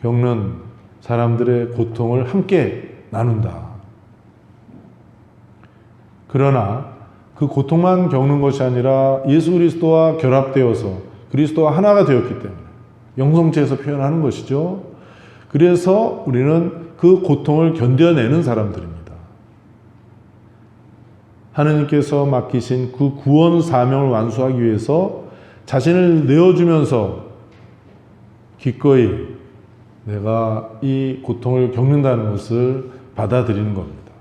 겪는 사람들의 고통을 함께 나눈다. 그러나 그 고통만 겪는 것이 아니라 예수 그리스도와 결합되어서 그리스도와 하나가 되었기 때문에 영성체에서 표현하는 것이죠. 그래서 우리는 그 고통을 견뎌내는 사람들입니다. 하느님께서 맡기신 그 구원 사명을 완수하기 위해서 자신을 내어주면서 기꺼이 내가 이 고통을 겪는다는 것을 받아들이는 겁니다.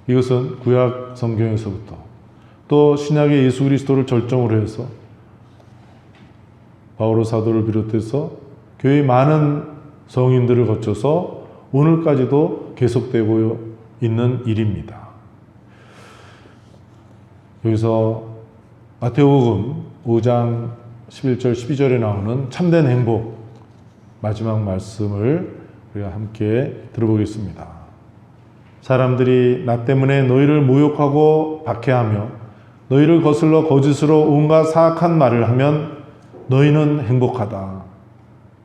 이것은 구약 성경에서부터 또 신약의 예수 그리스도를 절정으로 해서 바오로 사도를 비롯해서 교회의 많은 성인들을 거쳐서 오늘까지도 계속되고 있는 일입니다. 여기서 마태복음 5장 11절 12절에 나오는 참된 행복 마지막 말씀을 우리가 함께 들어보겠습니다. 사람들이 나 때문에 너희를 모욕하고 박해하며 너희를 거슬러 거짓으로 온갖 사악한 말을 하면 너희는 행복하다.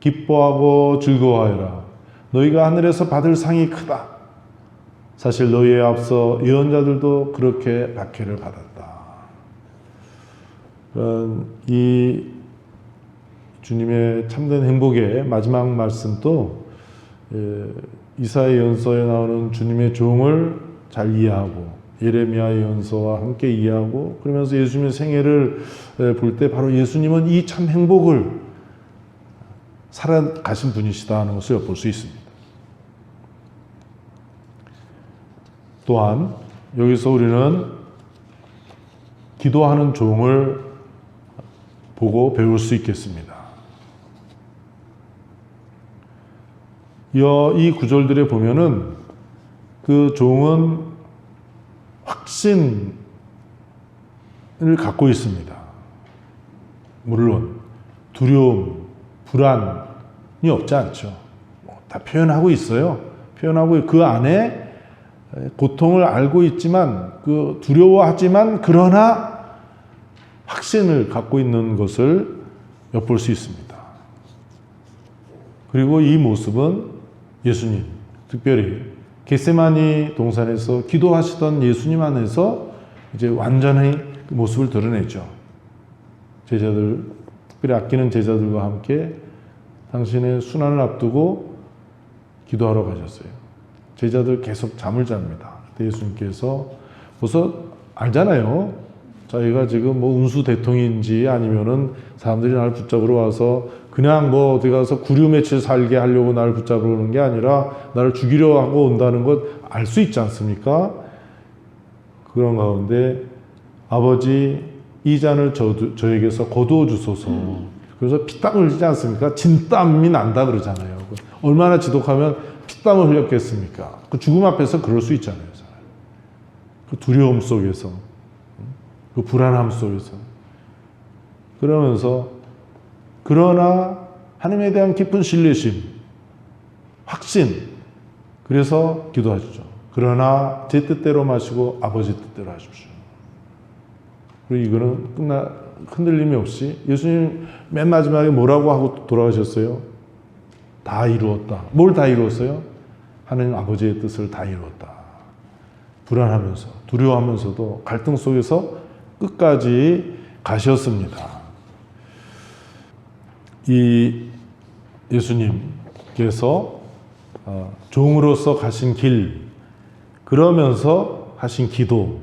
기뻐하고 즐거워하여라. 너희가 하늘에서 받을 상이 크다. 사실 너희에 앞서 예언자들도 그렇게 박해를 받았다. 이 주님의 참된 행복의 마지막 말씀도 이사야 예언서에 나오는 주님의 종을 잘 이해하고 예레미야 예언서와 함께 이해하고 그러면서 예수님의 생애를 볼 때 바로 예수님은 이 참 행복을 살아가신 분이시다 하는 것을 엿볼 수 있습니다. 또한 여기서 우리는 기도하는 종을 보고 배울 수 있겠습니다. 이 구절들에 보면은 그 종은 확신, 갖고 있습니다. 물론 두려움, 불안이 없지 않죠. 다 표현하고 있어요. 표현하고 그 안에 고통을 알고 있지만, 그 두려워하지만 그러나 확신을 갖고 있는 것을 엿볼 수 있습니다. 그리고 이 모습은 예수님, 특별히 겟세마니 동산에서 기도하시던 예수님 안에서 이제 완전히 그 모습을 드러냈죠. 제자들, 특별히 아끼는 제자들과 함께 당신의 순환을 앞두고 기도하러 가셨어요. 제자들 계속 잠을 잡니다. 그때 예수님께서 벌써 알잖아요. 자기가 지금 뭐 운수 대통인지 아니면은 사람들이 나를 붙잡으러 와서 그냥 뭐 어디 가서 구류 며칠 살게 하려고 나를 붙잡으러 오는 게 아니라 나를 죽이려 하고 온다는 것 알 수 있지 않습니까? 그런 가운데 아버지 이 잔을 저에게서 거두어 주소서. 그래서 피땀 흘리지 않습니까? 진땀이 난다 그러잖아요. 얼마나 지독하면 피땀을 흘렸겠습니까? 그 죽음 앞에서 그럴 수 있잖아요. 그 두려움 속에서, 그 불안함 속에서. 그러면서 그러나 하나님에 대한 깊은 신뢰심, 확신, 그래서 기도하시죠. 그러나 제 뜻대로 마시고 아버지 뜻대로 하십시오. 그리고 이거는 흔들림이 없이 예수님 맨 마지막에 뭐라고 하고 돌아가셨어요? 다 이루었다. 뭘 다 이루었어요? 하나님 아버지의 뜻을 다 이루었다. 불안하면서, 두려워하면서도 갈등 속에서 끝까지 가셨습니다. 이 예수님께서 종으로서 가신 길, 그러면서 하신 기도,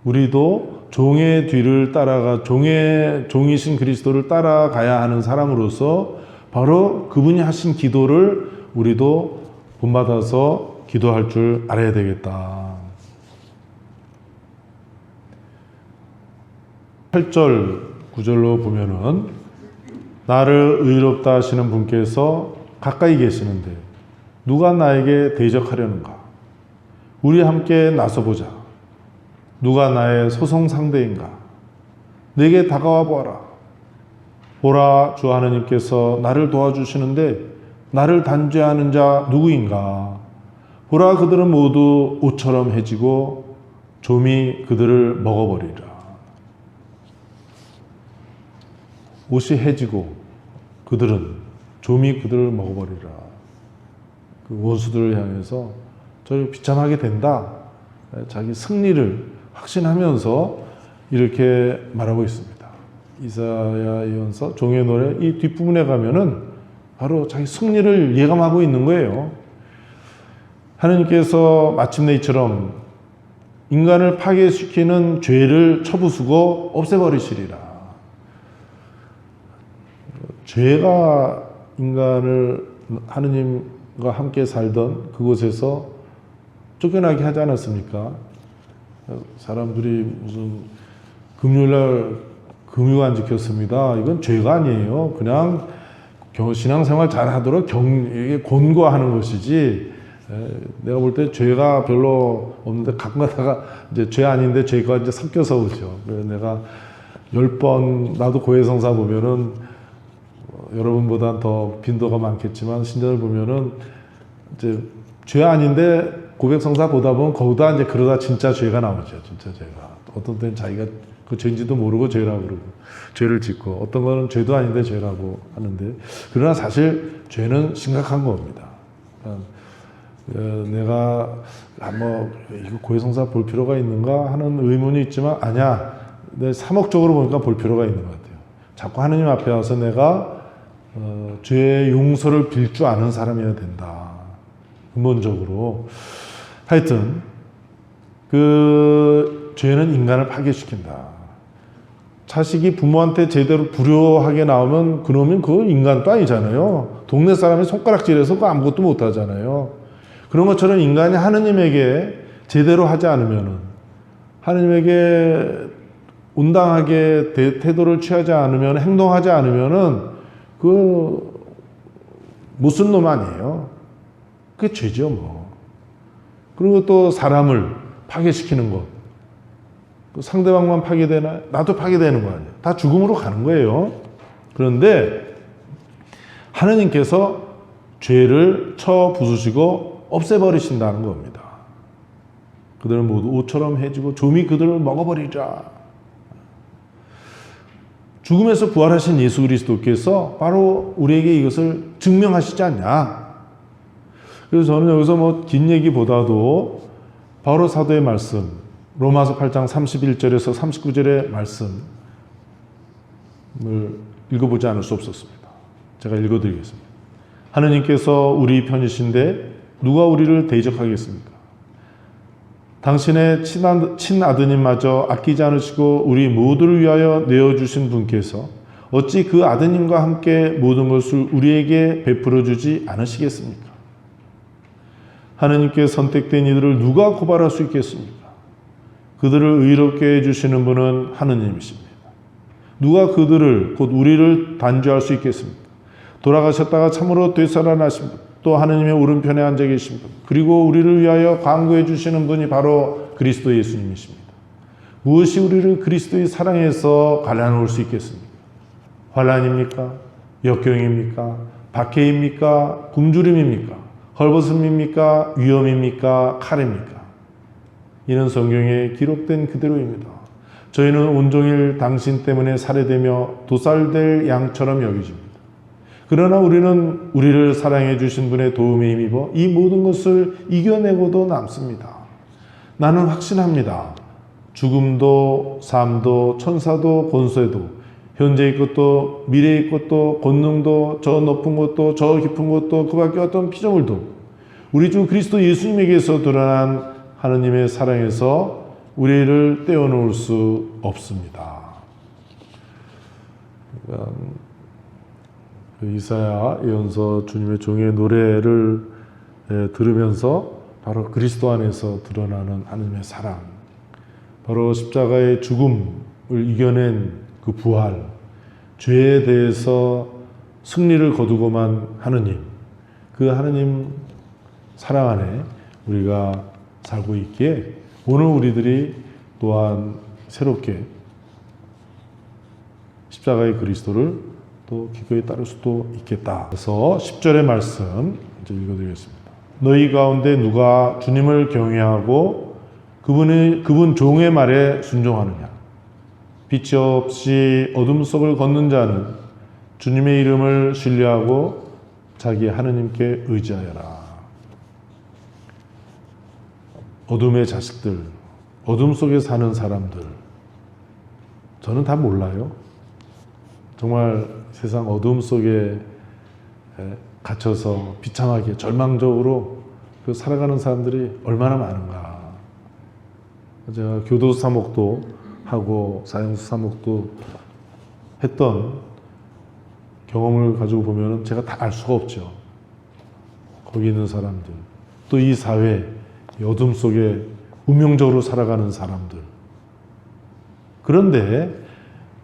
우리도 종의 뒤를 따라가 종이신 그리스도를 따라가야 하는 사람으로서 바로 그분이 하신 기도를 우리도 본받아서 기도할 줄 알아야 되겠다. 8절, 9절로 보면은 나를 의롭다 하시는 분께서 가까이 계시는데 누가 나에게 대적하려는가? 우리 함께 나서보자. 누가 나의 소송 상대인가? 내게 다가와 보아라. 보라, 주 하나님께서 나를 도와주시는데 나를 단죄하는 자 누구인가? 보라, 그들은 모두 옷처럼 해지고 좀이 그들을 먹어버리라. 옷이 해지고 좀이 그들을 먹어버리라. 그 원수들을 향해서 저를 비참하게 된다. 자기 승리를 확신하면서 이렇게 말하고 있습니다. 이사야 예언서 종의 노래 이 뒷부분에 가면은 바로 자기 승리를 예감하고 있는 거예요. 하나님께서 마침내 이처럼 인간을 파괴시키는 죄를 쳐부수고 없애버리시리라. 죄가 인간을 하느님과 함께 살던 그곳에서 쫓겨나게 하지 않았습니까? 사람들이 무슨 금요일날 금요 안 지켰습니다. 이건 죄가 아니에요. 그냥 신앙생활 잘 하도록 이게 권고하는 것이지. 내가 볼 때 죄가 별로 없는데 가끔가다가 이제 죄 아닌데 죄가 이제 섞여서 오죠. 그래서 내가 10번 나도 고해성사 보면은 여러분보다 더 빈도가 많겠지만 신자들 보면은 이제 죄 아닌데 고백성사 보다 보면 거기다 이제 그러다 진짜 죄가 나오죠. 진짜 죄가. 어떤 때는 자기가 그 죄인지도 모르고 죄라고 그러고 죄를 짓고 어떤 거는 죄도 아닌데 죄라고 하는데 그러나 사실 죄는 심각한 겁니다. 내가 뭐 이거 고해성사 볼 필요가 있는가 하는 의문이 있지만 아니야. 내 사목적으로 보니까 볼 필요가 있는 것 같아요. 자꾸 하느님 앞에 와서 내가 죄의 용서를 빌 줄 아는 사람이어야 된다. 근본적으로. 하여튼 그 죄는 인간을 파괴시킨다. 자식이 부모한테 제대로 불효하게 나오면 그러면 그거 인간도 아니잖아요. 동네 사람이 손가락질해서 그거 아무것도 못하잖아요. 그런 것처럼 인간이 하느님에게 제대로 하지 않으면은 하느님에게 온당하게 태도를 취하지 않으면 행동하지 않으면은 그 무슨 놈 아니에요. 그게 죄죠 뭐. 그리고 또 사람을 파괴시키는 것. 상대방만 파괴되나? 나도 파괴되는 거 아니에요. 다 죽음으로 가는 거예요. 그런데 하느님께서 죄를 쳐 부수시고 없애버리신다는 겁니다. 그들은 모두 옷처럼 해지고 좀이 그들을 먹어버리라. 죽음에서 부활하신 예수 그리스도께서 바로 우리에게 이것을 증명하시지 않냐. 그래서 저는 여기서 긴 얘기보다도 바로 사도의 말씀, 로마서 8장 31절에서 39절의 말씀을 읽어보지 않을 수 없었습니다. 제가 읽어드리겠습니다. 하느님께서 우리 편이신데 누가 우리를 대적하겠습니까? 당신의 친아드님마저 아끼지 않으시고 우리 모두를 위하여 내어주신 분께서 어찌 그 아드님과 함께 모든 것을 우리에게 베풀어 주지 않으시겠습니까? 하느님께 선택된 이들을 누가 고발할 수 있겠습니까? 그들을 의롭게 해주시는 분은 하느님이십니다. 누가 그들을 곧 우리를 단죄할 수 있겠습니까? 돌아가셨다가 참으로 되살아나신 분, 또 하느님의 오른편에 앉아 계신 분, 그리고 우리를 위하여 간구해 주시는 분이 바로 그리스도 예수님이십니다. 무엇이 우리를 그리스도의 사랑에서 갈라놓을 수 있겠습니까? 환난입니까? 역경입니까? 박해입니까? 굶주림입니까? 헐벗음입니까? 위험입니까? 칼입니까? 이는 성경에 기록된 그대로입니다. 저희는 온종일 당신 때문에 살해되며 도살될 양처럼 여기집니다. 그러나 우리는 우리를 사랑해 주신 분의 도움에 힘입어 이 모든 것을 이겨내고도 남습니다. 나는 확신합니다. 죽음도 삶도 천사도 권세도 현재의 것도 미래의 것도 권능도 저 높은 것도 저 깊은 것도 그 밖에 어떤 피조물도 우리 주 그리스도 예수님에게서 드러난 하느님의 사랑에서 우리를 떼어놓을 수 없습니다. 이사야 예언서 주님의 종의 노래를 들으면서 바로 그리스도 안에서 드러나는 하느님의 사랑, 바로 십자가의 죽음을 이겨낸 그 부활, 죄에 대해서 승리를 거두고만 하느님, 그 하느님 사랑 안에 우리가 살고 있기에 오늘 우리들이 또한 새롭게 십자가의 그리스도를 또 기꺼이 따를 수도 있겠다. 그래서 10절의 말씀 이제 읽어드리겠습니다. 너희 가운데 누가 주님을 경외하고 그분 종의 말에 순종하느냐? 빛이 없이 어둠 속을 걷는 자는 주님의 이름을 신뢰하고 자기 하느님께 의지하여라. 어둠의 자식들, 어둠 속에 사는 사람들, 저는 다 몰라요. 정말 세상 어둠 속에 갇혀서 비참하게 절망적으로 살아가는 사람들이 얼마나 많은가. 제가 교도소 사목도 하고 사형수 사목도 했던 경험을 가지고 보면 제가 다 알 수가 없죠. 거기 있는 사람들, 또 이 사회 이 어둠 속에 운명적으로 살아가는 사람들. 그런데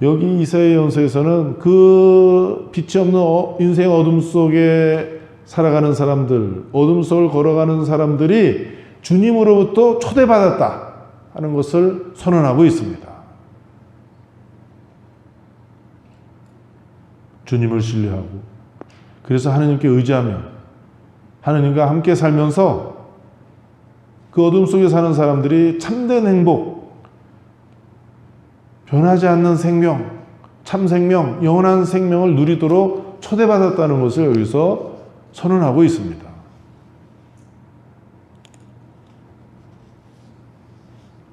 여기 이사야 예언서에서는 그 빛이 없는 인생 어둠 속에 살아가는 사람들, 어둠 속을 걸어가는 사람들이 주님으로부터 초대받았다 하는 것을 선언하고 있습니다. 주님을 신뢰하고, 그래서 하느님께 의지하며 하느님과 함께 살면서 그 어둠 속에 사는 사람들이 참된 행복, 변하지 않는 생명, 참 생명, 영원한 생명을 누리도록 초대받았다는 것을 여기서 선언하고 있습니다.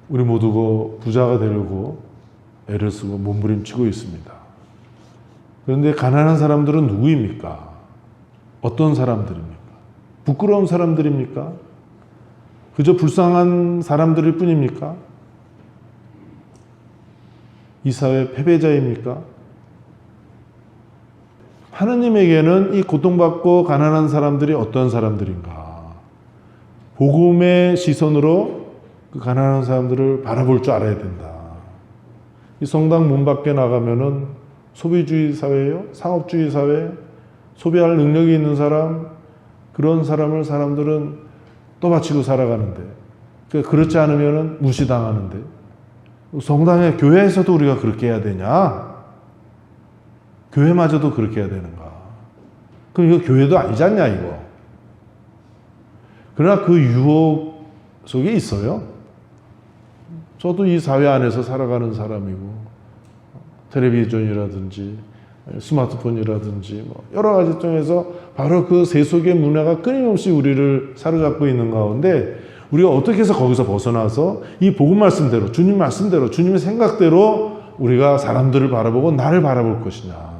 우리 모두가 부자가 되려고 애를 쓰고 몸부림치고 있습니다. 그런데 가난한 사람들은 누구입니까? 어떤 사람들입니까? 부끄러운 사람들입니까? 그저 불쌍한 사람들일 뿐입니까? 이 사회 패배자입니까? 하느님에게는 이 고통받고 가난한 사람들이 어떤 사람들인가? 복음의 시선으로 그 가난한 사람들을 바라볼 줄 알아야 된다. 이 성당 문 밖에 나가면은 소비주의 사회예요? 상업주의 사회? 소비할 능력이 있는 사람, 그런 사람을 사람들은 떠받치고 살아가는데, 그렇지 않으면 무시당하는데, 성당에, 교회에서도 우리가 그렇게 해야 되냐? 교회마저도 그렇게 해야 되는가? 그럼 이거 교회도 아니지 않냐, 이거? 그러나 그 유혹 속에 있어요. 저도 이 사회 안에서 살아가는 사람이고, 텔레비전이라든지, 스마트폰이라든지, 뭐 여러 가지 쪽에서 바로 그 세속의 문화가 끊임없이 우리를 사로잡고 있는 가운데, 우리가 어떻게 해서 거기서 벗어나서 이 복음 말씀대로, 주님 말씀대로, 주님의 생각대로 우리가 사람들을 바라보고 나를 바라볼 것이냐.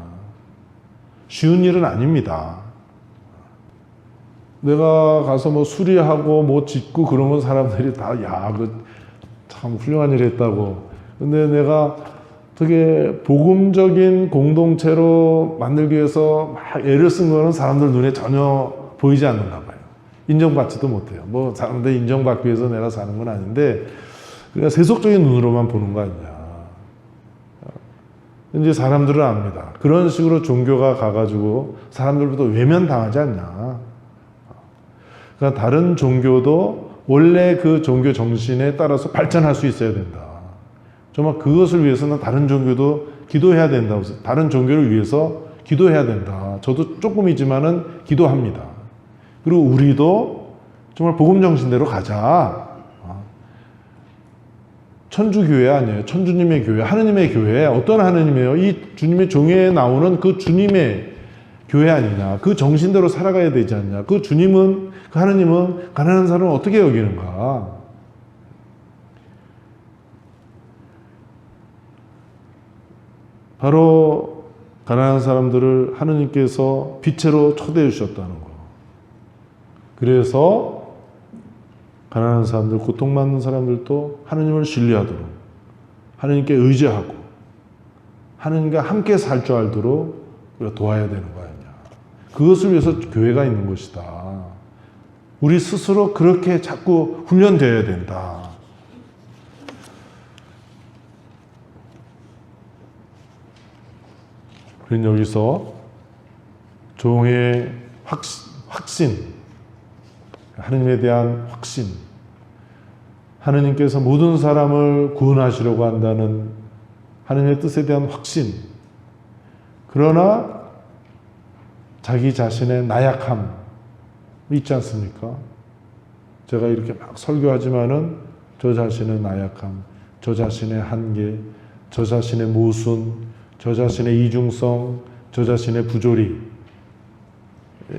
쉬운 일은 아닙니다. 내가 가서 뭐 수리하고 뭐 짓고 그러면 사람들이 다, 야, 그 참 훌륭한 일 했다고. 근데 내가 되게 복음적인 공동체로 만들기 위해서 막 애를 쓴 거는 사람들 눈에 전혀 보이지 않는가 봐요. 인정받지도 못해요. 뭐 사람들 인정받기 위해서 내가 사는 건 아닌데, 그러니까 세속적인 눈으로만 보는 거 아니냐. 이제 사람들은 압니다. 그런 식으로 종교가 가가지고 사람들부터 외면당하지 않냐. 그러니까 다른 종교도 원래 그 종교 정신에 따라서 발전할 수 있어야 된다. 정말 그것을 위해서는 다른 종교도 기도해야 된다고, 다른 종교를 위해서 기도해야 된다. 저도 조금이지만은 기도합니다. 그리고 우리도 정말 복음 정신대로 가자. 천주교회 아니에요. 천주님의 교회, 하느님의 교회. 어떤 하느님이에요? 이 주님의 종에 나오는 그 주님의 교회 아니냐. 그 정신대로 살아가야 되지 않냐. 그 주님은, 그 하느님은 가난한 사람을 어떻게 여기는가. 바로 가난한 사람들을 하느님께서 빛으로 초대해 주셨다는 거. 그래서 가난한 사람들, 고통받는 사람들도 하느님을 신뢰하도록, 하느님께 의지하고 하느님과 함께 살 줄 알도록 우리가 도와야 되는 거 아니냐. 그것을 위해서 교회가 있는 것이다. 우리 스스로 그렇게 자꾸 훈련되어야 된다. 그런 여기서 종의 확신, 하느님에 대한 확신, 하느님께서 모든 사람을 구원하시려고 한다는 하느님의 뜻에 대한 확신, 그러나 자기 자신의 나약함 있지 않습니까? 제가 이렇게 막 설교하지만은 저 자신의 나약함, 저 자신의 한계, 저 자신의 모순, 저 자신의 이중성, 저 자신의 부조리,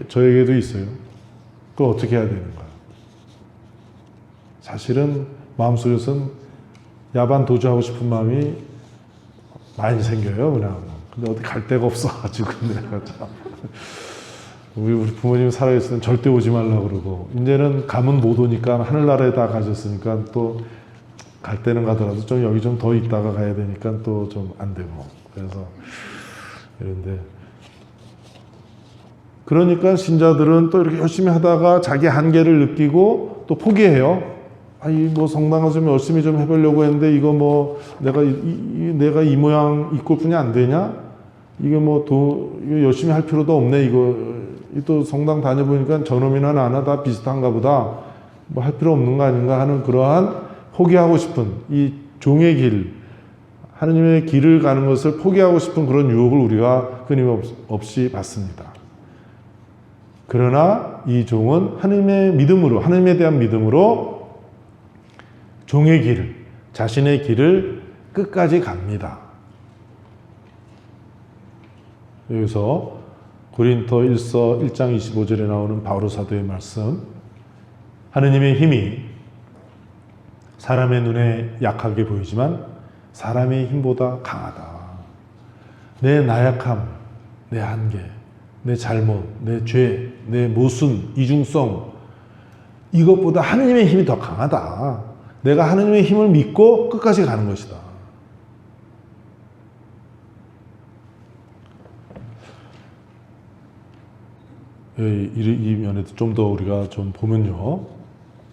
저에게도 있어요. 그걸 어떻게 해야 되는가? 사실은 마음속에서는 야반 도주하고 싶은 마음이 많이 생겨요, 그냥. 근데 어디 갈 데가 없어가지고 내가 참. 우리 부모님 살아있을 땐 절대 오지 말라고 그러고, 이제는 가면 못 오니까 하늘나라에 다 가셨으니까 또 갈 때는 가더라도 좀 여기 좀 더 있다가 가야 되니까 또 좀 안 되고. 그래서 이런데, 그러니까 신자들은 또 이렇게 열심히 하다가 자기 한계를 느끼고 또 포기해요. 아니 뭐 성당을 좀 열심히 좀 해보려고 했는데 이거 뭐 내가 이 모양 이 꼴뿐이 안 되냐? 이게 뭐 이거 열심히 할 필요도 없네. 이거 또 성당 다녀보니까 저놈이나 나나 다 비슷한가 보다. 뭐 할 필요 없는 거 아닌가 하는 그러한 포기하고 싶은 이 종의 길, 하느님의 길을 가는 것을 포기하고 싶은 그런 유혹을 우리가 끊임없이 받습니다. 그러나 이 종은 하느님의 믿음으로, 하느님에 대한 믿음으로 종의 길, 자신의 길을 끝까지 갑니다. 여기서 고린도 1서 1장 25절에 나오는 바오로 사도의 말씀, 하느님의 힘이 사람의 눈에 약하게 보이지만 사람의 힘보다 강하다. 내 나약함, 내 한계, 내 잘못, 내 죄, 내 모순, 이중성, 이것보다 하느님의 힘이 더 강하다. 내가 하느님의 힘을 믿고 끝까지 가는 것이다. 이 면에도 좀 더 우리가 좀 보면요.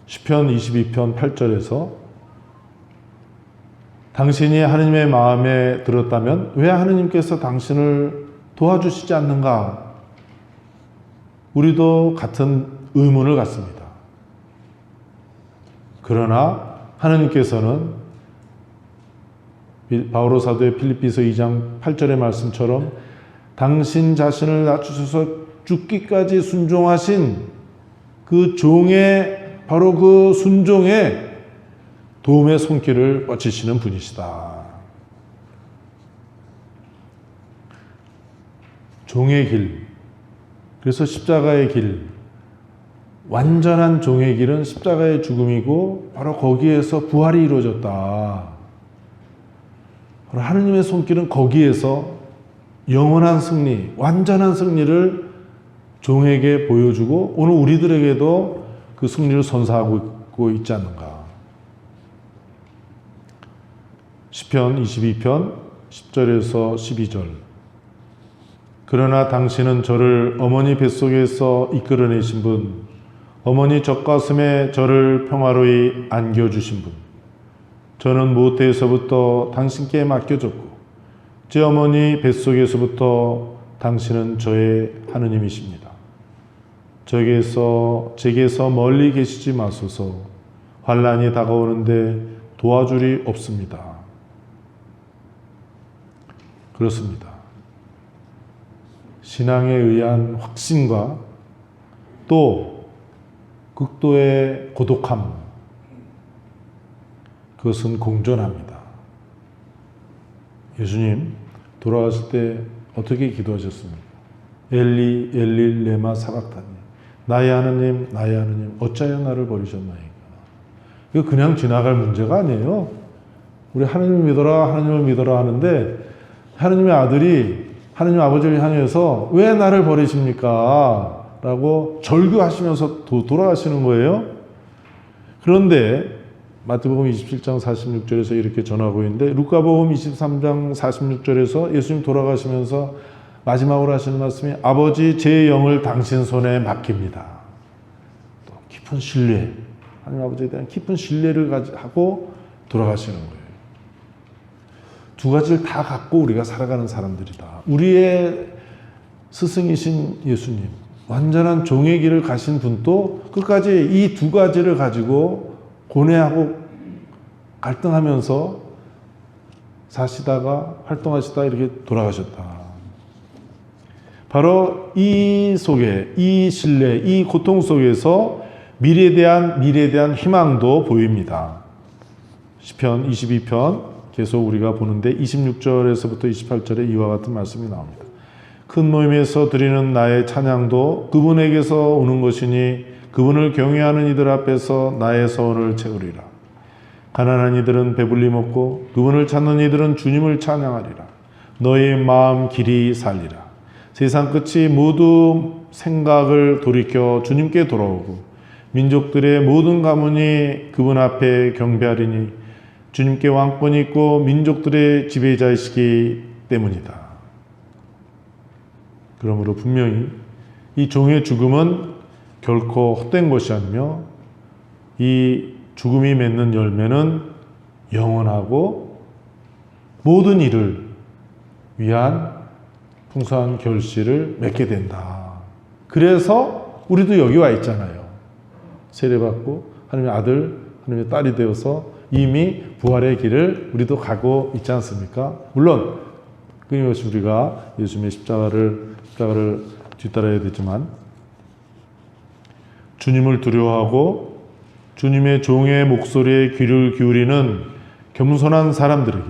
시편 22편 8절에서 당신이 하느님의 마음에 들었다면 왜 하느님께서 당신을 도와주시지 않는가? 우리도 같은 의문을 갖습니다. 그러나 하느님께서는 바오로 사도의 필립비서 2장 8절의 말씀처럼 당신 자신을 낮추셔서 죽기까지 순종하신 그 종의 바로 그 순종에 도움의 손길을 뻗치시는 분이시다. 종의 길, 그래서 십자가의 길, 완전한 종의 길은 십자가의 죽음이고 바로 거기에서 부활이 이루어졌다. 바로 하느님의 손길은 거기에서 영원한 승리, 완전한 승리를 종에게 보여주고 오늘 우리들에게도 그 승리를 선사하고 있지 않는가. 시편 22편 10절에서 12절. 그러나 당신은 저를 어머니 뱃속에서 이끌어내신 분, 어머니 젖가슴에 저를 평화로이 안겨주신 분, 저는 모태에서부터 당신께 맡겨졌고 제 어머니 뱃속에서부터 당신은 저의 하느님이십니다. 제게서 멀리 계시지 마소서. 환난이 다가오는데 도와줄이 없습니다. 그렇습니다. 신앙에 의한 확신과 또 극도의 고독함, 그것은 공존합니다. 예수님 돌아가실 때 어떻게 기도하셨습니까? 엘리 엘리 레마 사박다니, 나의 하느님 나의 하느님 어찌하여 나를 버리셨나이까. 이거 그냥 지나갈 문제가 아니에요. 우리 하느님을 믿어라 하느님을 믿어라 하는데 하느님의 아들이 하느님 아버지를 향해서 왜 나를 버리십니까? 라고 절규하시면서 돌아가시는 거예요. 그런데 마태복음 27장 46절에서 이렇게 전하고 있는데 루카복음 23장 46절에서 예수님 돌아가시면서 마지막으로 하시는 말씀이 아버지 제 영을 당신 손에 맡깁니다. 또 깊은 신뢰, 하나님 아버지에 대한 깊은 신뢰를 하고 돌아가시는 거예요. 두 가지를 다 갖고 우리가 살아가는 사람들이다. 우리의 스승이신 예수님, 완전한 종의 길을 가신 분도 끝까지 이 두 가지를 가지고 고뇌하고 갈등하면서 사시다가 활동하시다 이렇게 돌아가셨다. 바로 이 속에, 이 신뢰, 이 고통 속에서 미래에 대한 희망도 보입니다. 시편 22편 계속 우리가 보는데 26절에서부터 28절에 이와 같은 말씀이 나옵니다. 큰 모임에서 드리는 나의 찬양도 그분에게서 오는 것이니 그분을 경외하는 이들 앞에서 나의 서원을 채우리라. 가난한 이들은 배불리 먹고 그분을 찾는 이들은 주님을 찬양하리라. 너의 마음 길이 살리라. 세상 끝이 모두 생각을 돌이켜 주님께 돌아오고 민족들의 모든 가문이 그분 앞에 경배하리니 주님께 왕권이 있고 민족들의 지배자이시기 때문이다. 그러므로 분명히 이 종의 죽음은 결코 헛된 것이 아니며 이 죽음이 맺는 열매는 영원하고 모든 일을 위한 풍성한 결실을 맺게 된다. 그래서 우리도 여기 와 있잖아요. 세례받고 하나님의 아들, 하나님의 딸이 되어서 이미 부활의 길을 우리도 가고 있지 않습니까? 물론 끊임없이 우리가 예수님의 십자가를 뒤따라야 되지만 주님을 두려워하고 주님의 종의 목소리에 귀를 기울이는 겸손한 사람들에게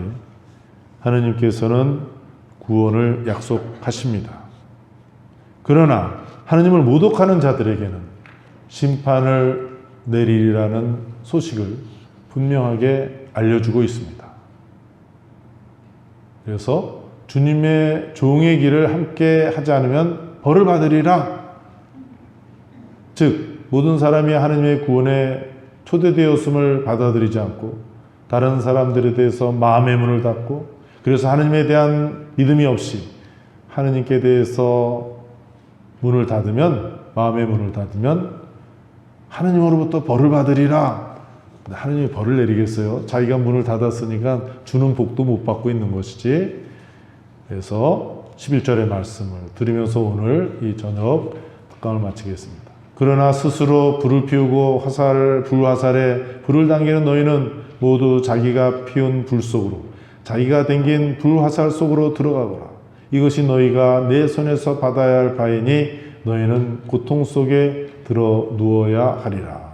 하느님께서는 구원을 약속하십니다. 그러나 하느님을 모독하는 자들에게는 심판을 내리리라는 소식을 분명하게 알려주고 있습니다. 그래서 주님의 종의 길을 함께 하지 않으면 벌을 받으리라. 즉 모든 사람이 하느님의 구원에 초대되었음을 받아들이지 않고 다른 사람들에 대해서 마음의 문을 닫고 그래서 하느님에 대한 믿음이 없이 하느님께 대해서 문을 닫으면 마음의 문을 닫으면 하느님으로부터 벌을 받으리라. 하느님이 벌을 내리겠어요? 자기가 문을 닫았으니까 주는 복도 못 받고 있는 것이지. 그래서 11절의 말씀을 들으면서 오늘 이 저녁 특강을 마치겠습니다. 그러나 스스로 불을 피우고 불화살에 불을 당기는 너희는 모두 자기가 피운 불 속으로 자기가 댕긴 불화살 속으로 들어가거라. 이것이 너희가 내 손에서 받아야 할 바이니 너희는 고통 속에 들어 누워야 하리라.